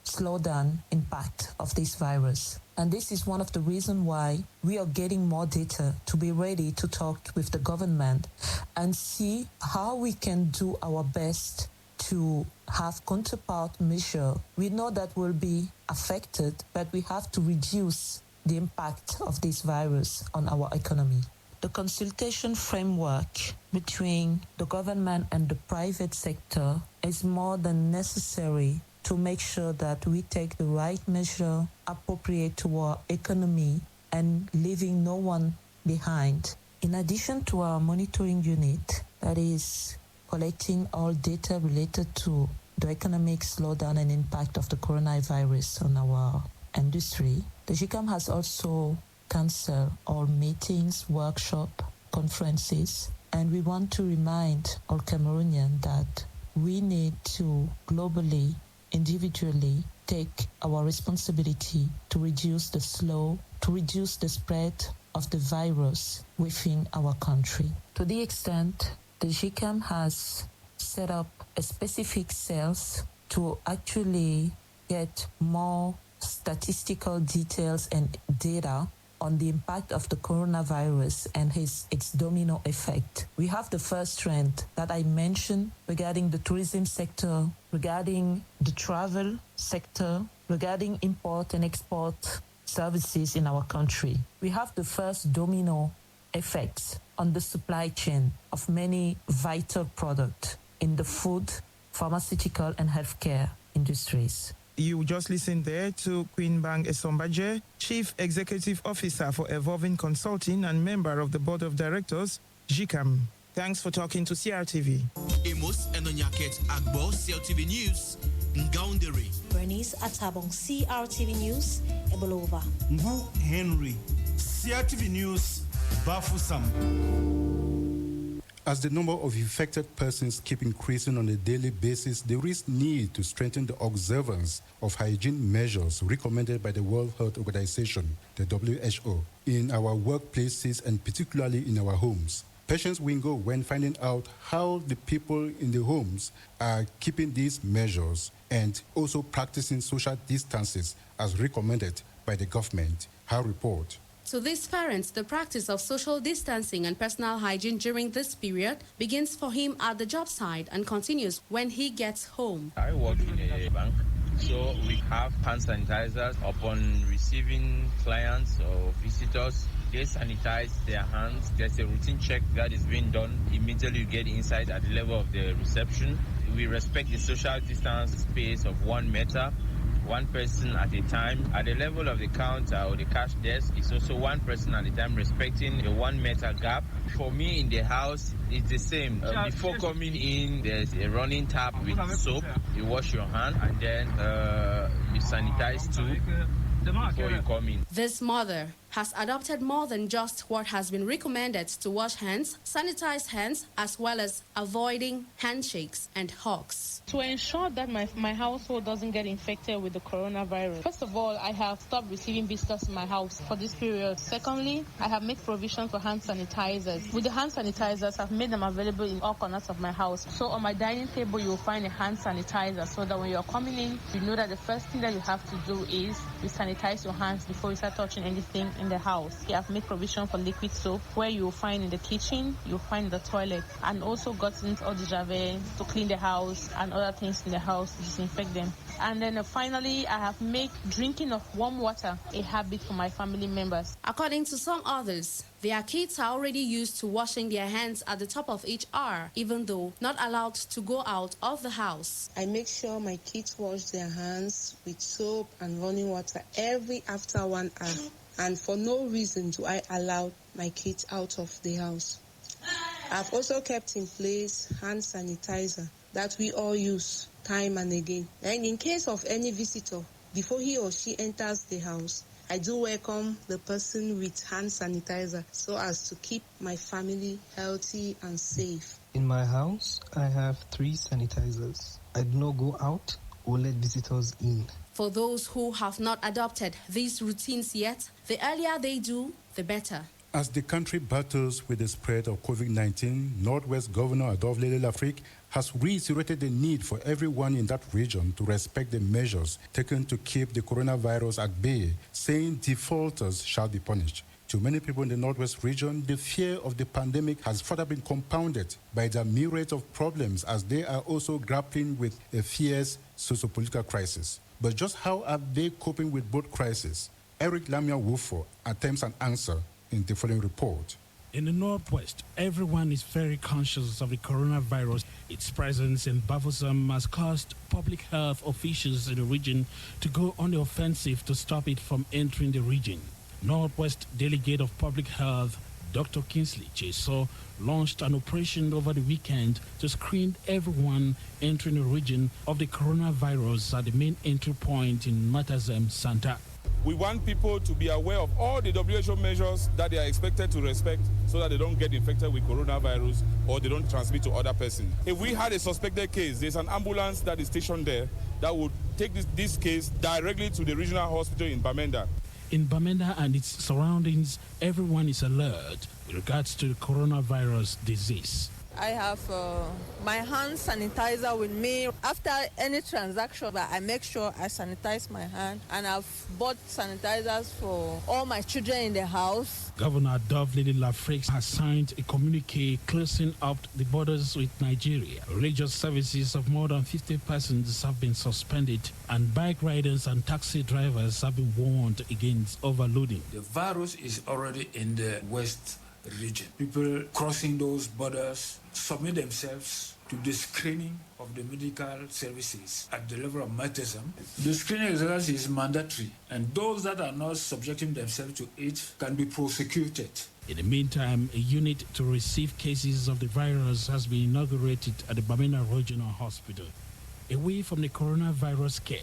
slowdown impact of this virus. And this is one of the reasons why we are getting more data to be ready to talk with the government and see how we can do our best to have counterpart measure. We know that we'll be affected, but we have to reduce the impact of this virus on our economy. The consultation framework between the government and the private sector is more than necessary to make sure that we take the right measure appropriate to our economy and leaving no one behind. In addition to our monitoring unit that is collecting all data related to the economic slowdown and impact of the coronavirus on our industry, the GCAM has also canceled all meetings, workshops, conferences, and we want to remind all Cameroonians that we need to globally, individually take our responsibility to reduce the spread of the virus within our country. To the extent, the GCAM has set up a specific cells to actually get more statistical details and data on the impact of the coronavirus and its domino effect. We have the first trend that I mentioned regarding the tourism sector, regarding the travel sector, regarding import and export services in our country. We have the first domino effects on the supply chain of many vital products in the food, pharmaceutical, and healthcare industries. You just listened there to Queen Bang Esombaje, Chief Executive Officer for Evolving Consulting and member of the Board of Directors, GCAM. Thanks for talking to CRTV. Amos Enonyaket Agbo, CRTV News, Ngaundere. Bernice Atabong, CRTV News, Ebolova. Ngu Henry, CRTV News, Bafusam. As the number of infected persons keep increasing on a daily basis, there is need to strengthen the observance of hygiene measures recommended by the World Health Organization, the WHO, in our workplaces and particularly in our homes. Patients will go when finding out how the people in the homes are keeping these measures and also practicing social distances as recommended by the government. Her report. To these parents, the practice of social distancing and personal hygiene during this period begins for him at the job site and continues when he gets home. I work in a bank, so we have hand sanitizers. Upon receiving clients or visitors, they sanitize their hands. There's a routine check that is being done. Immediately you get inside at the level of the reception. We respect the social distance space of 1 meter. One person at a time. At the level of the counter or the cash desk, it's also one person at a time, respecting the 1 meter gap. For me in the house, it's the same. Before coming in, there's a running tap with soap. You wash your hand and then you sanitize too before you come in. This mother has adopted more than just what has been recommended to wash hands, sanitize hands, as well as avoiding handshakes and hugs. To ensure that my household doesn't get infected with the coronavirus, first of all, I have stopped receiving visitors in my house for this period. Secondly, I have made provision for hand sanitizers. With the hand sanitizers, I've made them available in all corners of my house. So on my dining table, you will find a hand sanitizer so that when you're coming in, you know that the first thing that you have to do is you sanitize your hands before you start touching anything in the house. I have made provision for liquid soap where you will find in the kitchen, you'll find in the toilet, and also gotten eau de javel to clean the house and other things in the house to disinfect them. And then finally, I have made drinking of warm water a habit for my family members. According to some others, their kids are already used to washing their hands at the top of each hour, even though not allowed to go out of the house. I make sure my kids wash their hands with soap and running water every after 1 hour. And for no reason do I allow my kids out of the house. I've also kept in place hand sanitizer that we all use time and again. And in case of any visitor, before he or she enters the house, I do welcome the person with hand sanitizer so as to keep my family healthy and safe. In my house, I have 3 sanitizers. I do not go out or let visitors in. For those who have not adopted these routines yet, the earlier they do, the better. As the country battles with the spread of COVID-19, Northwest Governor Adolphe Lafrique has reiterated the need for everyone in that region to respect the measures taken to keep the coronavirus at bay, saying defaulters shall be punished. To many people in the Northwest region, the fear of the pandemic has further been compounded by the myriad of problems as they are also grappling with a fierce socio-political crisis. But just how are they coping with both crises? Eric Lamia Wufo attempts an answer in the following report. In the Northwest, everyone is very conscious of the coronavirus. Its presence in Bafoussam has caused public health officials in the region to go on the offensive to stop it from entering the region. Northwest Delegate of Public Health, Dr. Kingsley Cheso, launched an operation over the weekend to screen everyone entering the region of the coronavirus at the main entry point in Matazem, Santa. We want people to be aware of all the WHO measures that they are expected to respect so that they don't get infected with coronavirus or they don't transmit to other persons. If we had a suspected case, there's an ambulance that is stationed there that would take this case directly to the regional hospital in Bamenda. In Bamenda and its surroundings, everyone is alert with regards to the coronavirus disease. I have my hand sanitizer with me. After any transaction, I make sure I sanitize my hand, and I've bought sanitizers for all my children in the house. Governor Adolphe Lafrique has signed a communique closing up the borders with Nigeria. Religious services of more than 50 persons have been suspended, and bike riders and taxi drivers have been warned against overloading. The virus is already in the West region. People crossing those borders submit themselves to the screening of the medical services at the level of Matazem. The screening results is mandatory, and those that are not subjecting themselves to it can be prosecuted. In the meantime, a unit to receive cases of the virus has been inaugurated at the Bamenda Regional Hospital. Away from the coronavirus scare,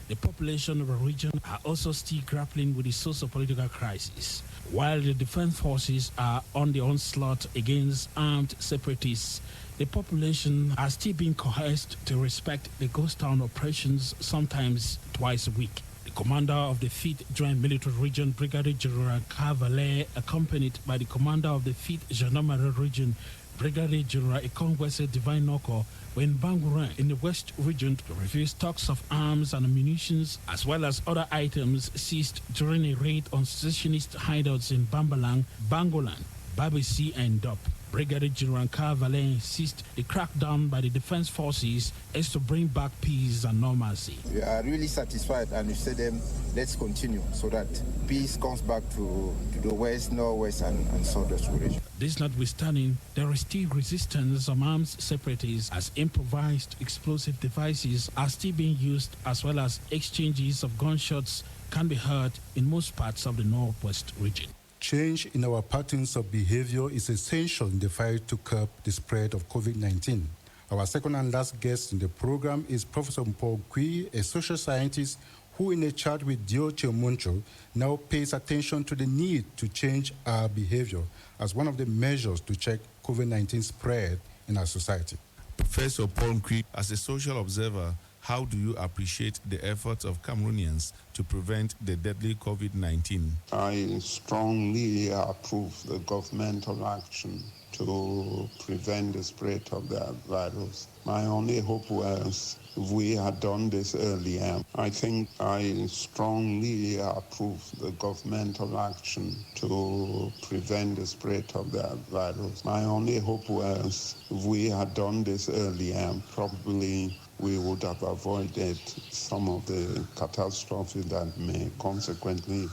the population of the region are also still grappling with the socio-political crisis. While the defense forces are on the onslaught against armed separatists, the population has still been coerced to respect the ghost town operations sometimes twice a week. The commander of the 5th Joint Military Region, Brigadier General Cavalier, accompanied by the commander of the 5th Gendarmerie Region, Brigadier General Ekongwese Divine Noko, were in Banguran in the West Region to review stocks of arms and ammunitions as well as other items seized during a raid on secessionist hideouts in Bambalang, Bangolan, Babisi and Dop. Brigadier General Cavalier insists the crackdown by the defense forces is to bring back peace and normalcy. We are really satisfied, and we say them, let's continue so that peace comes back to the West, Northwest and Southwest region. This notwithstanding, there is still resistance of armed separatists as improvised explosive devices are still being used, as well as exchanges of gunshots can be heard in most parts of the Northwest region. Change in our patterns of behavior is essential in the fight to curb the spread of COVID-19. Our second and last guest in the program is Professor Mpogui, a social scientist who in a chat with Dioche Muncho now pays attention to the need to change our behavior as one of the measures to check COVID-19 spread in our society. Professor Paul Nkwi, as a social observer, how do you appreciate the efforts of Cameroonians to prevent the deadly COVID-19? I strongly approve the governmental action to prevent the spread of the virus. My only hope was if we had done this earlier. I think I strongly approve the governmental action to prevent the spread of the virus. My only hope was if we had done this earlier, probably we would have avoided some of the catastrophes that may consequently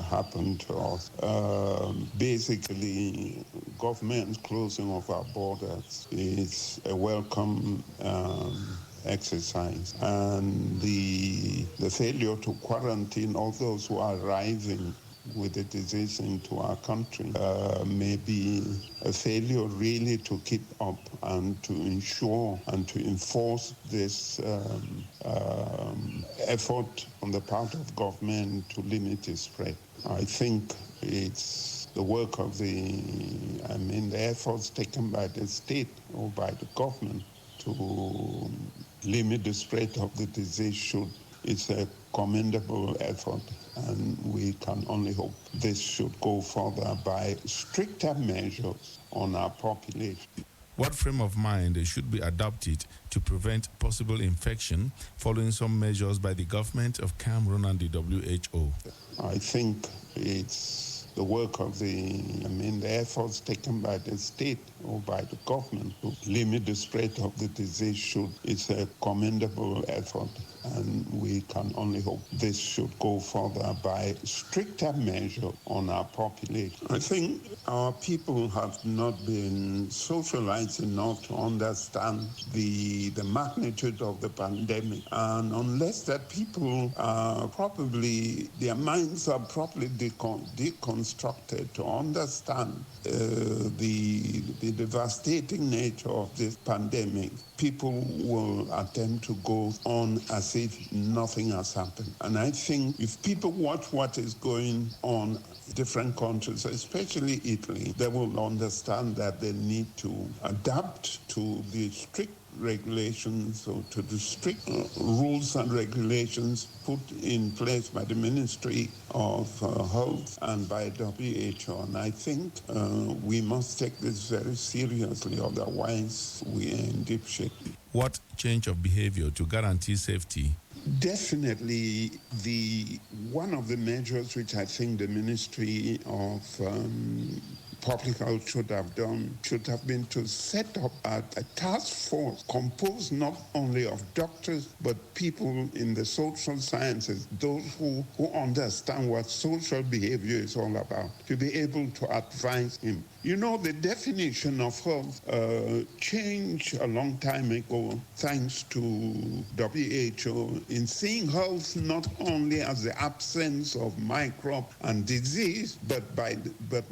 happen to us. Basically, government closing of our borders is a welcome exercise, and the failure to quarantine all those who are arriving with the disease into our country may be a failure really to keep up and to ensure and to enforce this effort on the part of government to limit its spread. I think it's the work of the efforts taken by the state or by the government to limit the spread of the disease it's a commendable effort, and we can only hope this should go further by stricter measures on our population. What frame of mind should be adopted to prevent possible infection following some measures by the government of Cameroon and the WHO? I think it's the work of the efforts taken by the state or by the government to limit the spread of the disease it's a commendable effort, and we can only hope this should go further by stricter measures on our population. I think our people have not been socialized enough to understand the magnitude of the pandemic, and unless that people are their minds are properly deconstructed to understand the devastating nature of this pandemic, people will attempt to go on as if nothing has happened. And I think if people watch what is going on in different countries, especially Italy, they will understand that they need to adapt to the strict regulations or to the strict rules and regulations put in place by the Ministry of Health and by WHO. And I think we must take this very seriously, otherwise we are in deep shape. What change of behavior to guarantee safety? Definitely, one of the measures which I think the Ministry of Public Health should have been to set up a task force composed not only of doctors but people in the social sciences, those who understand what social behavior is all about, to be able to advise him. You know, the definition of health changed a long time ago thanks to WHO in seeing health not only as the absence of microbe and disease, but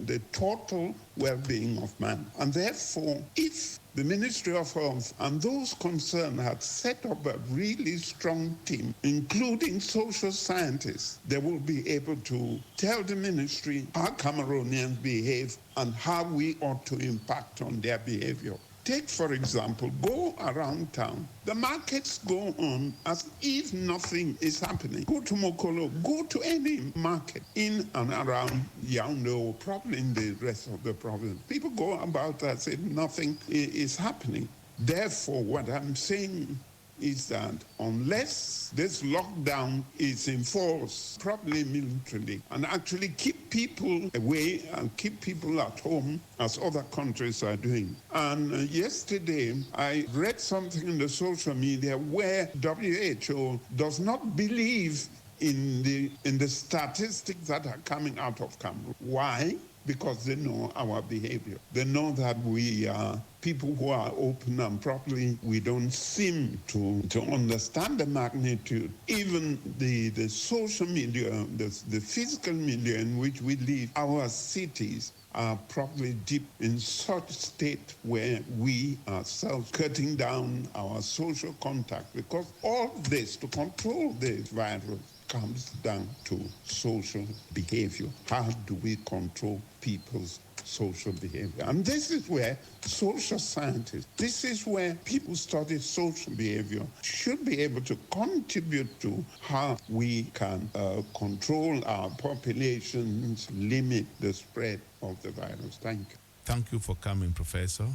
the total well-being of man. And therefore, if the Ministry of Health and those concerned had set up a really strong team, including social scientists, they will be able to tell the ministry how Cameroonians behave and how we ought to impact on their behavior. Take, for example, go around town. The markets go on as if nothing is happening. Go to Mokolo, go to any market in and around Yaoundé or probably in the rest of the province. People go about as if nothing is happening. Therefore, what I'm saying is that unless this lockdown is enforced properly militarily and actually keep people away and keep people at home as other countries are doing. And yesterday I read something in the social media where WHO does not believe in the statistics that are coming out of Cameroon. Why? because they know our behavior. They know that we are people who are open and properly. We don't seem to understand the magnitude. Even the social media, the physical media in which we live, our cities are probably deep in such state where we ourselves cutting down our social contact, because all this to control this virus comes down to social behavior. How do we control people's social behavior? And this is where social scientists, this is where people study social behavior, should be able to contribute to how we can control our populations, limit the spread of the virus. Thank you. Thank you for coming, Professor.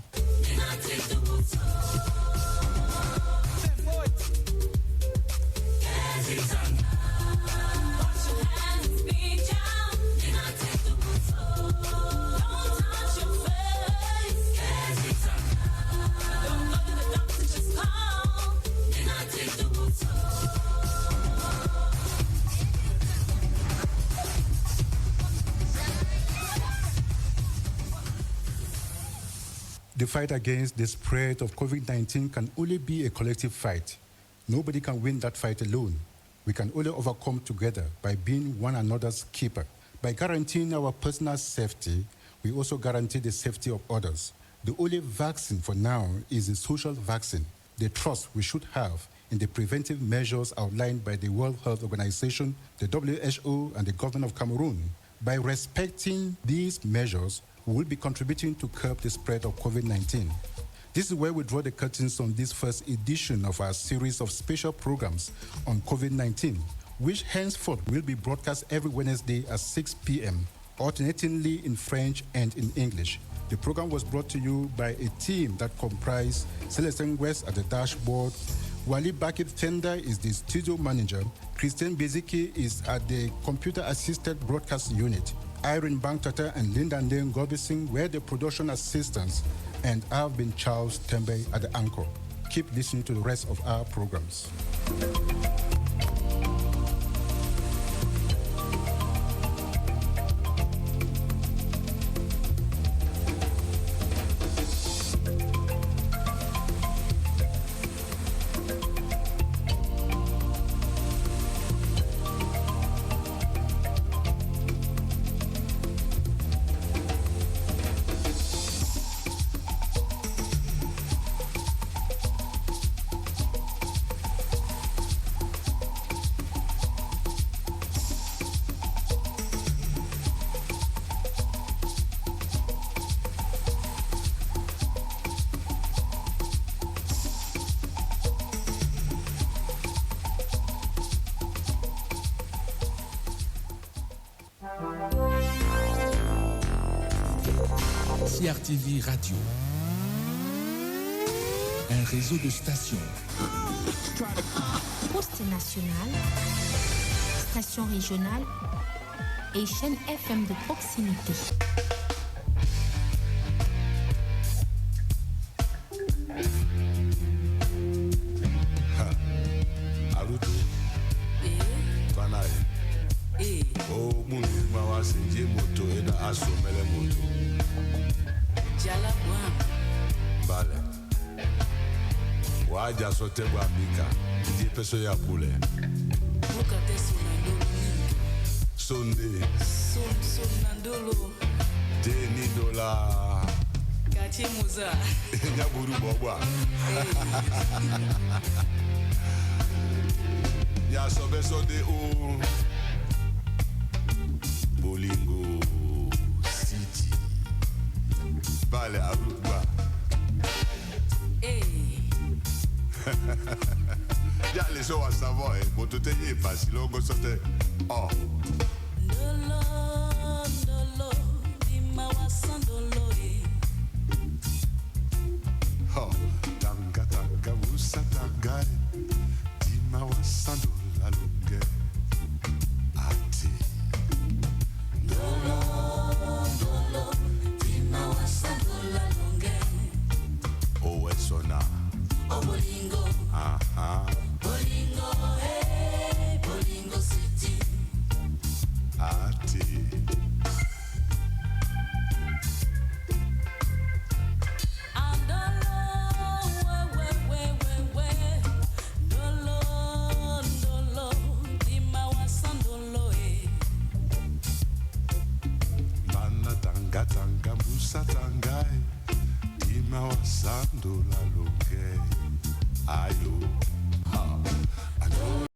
The fight against the spread of COVID-19 can only be a collective fight. Nobody can win that fight alone. We can only overcome together by being one another's keeper. By guaranteeing our personal safety, we also guarantee the safety of others. The only vaccine for now is a social vaccine. The trust we should have in the preventive measures outlined by the World Health Organization, the WHO, and the government of Cameroon. By respecting these measures, we will be contributing to curb the spread of COVID-19. This is where we draw the curtains on this first edition of our series of special programs on COVID-19, which henceforth will be broadcast every Wednesday at 6 p.m., alternatingly in French and in English. The program was brought to you by a team that comprised Celestin West at the dashboard, Wali Bakit Tender is the studio manager, Christian Beziki is at the computer-assisted broadcast unit, Irene Bangtata and Linda Ndeng Gobising were the production assistants, and I've been Charles Tembe at the anchor. Keep listening to the rest of our programs. crtv Radio, un réseau de stations. Poste national, station régionale et chaîne FM de proximité. Waja sote wabika, di peso ya pule. Mukate Sunday. Nandolo. Deni dola. Kachi muza. Nyaburu bobwa. Ya sobe so de o. Bolingo City. Vale Aruba. Ya les gens à savoir, pour tout est facile, on go sauter. Oh. Ndolo, dima wasandolo. Oh, tanga musa tanga, dima wasandola longue. Ati. Ndolo, dima wasandola longue. Oh, esona. Oh, bolingo. Aha. Bolingo, hey, Bolingo City. Ati. Katanga Musatangai, Dima Wasando La Longe, Ayo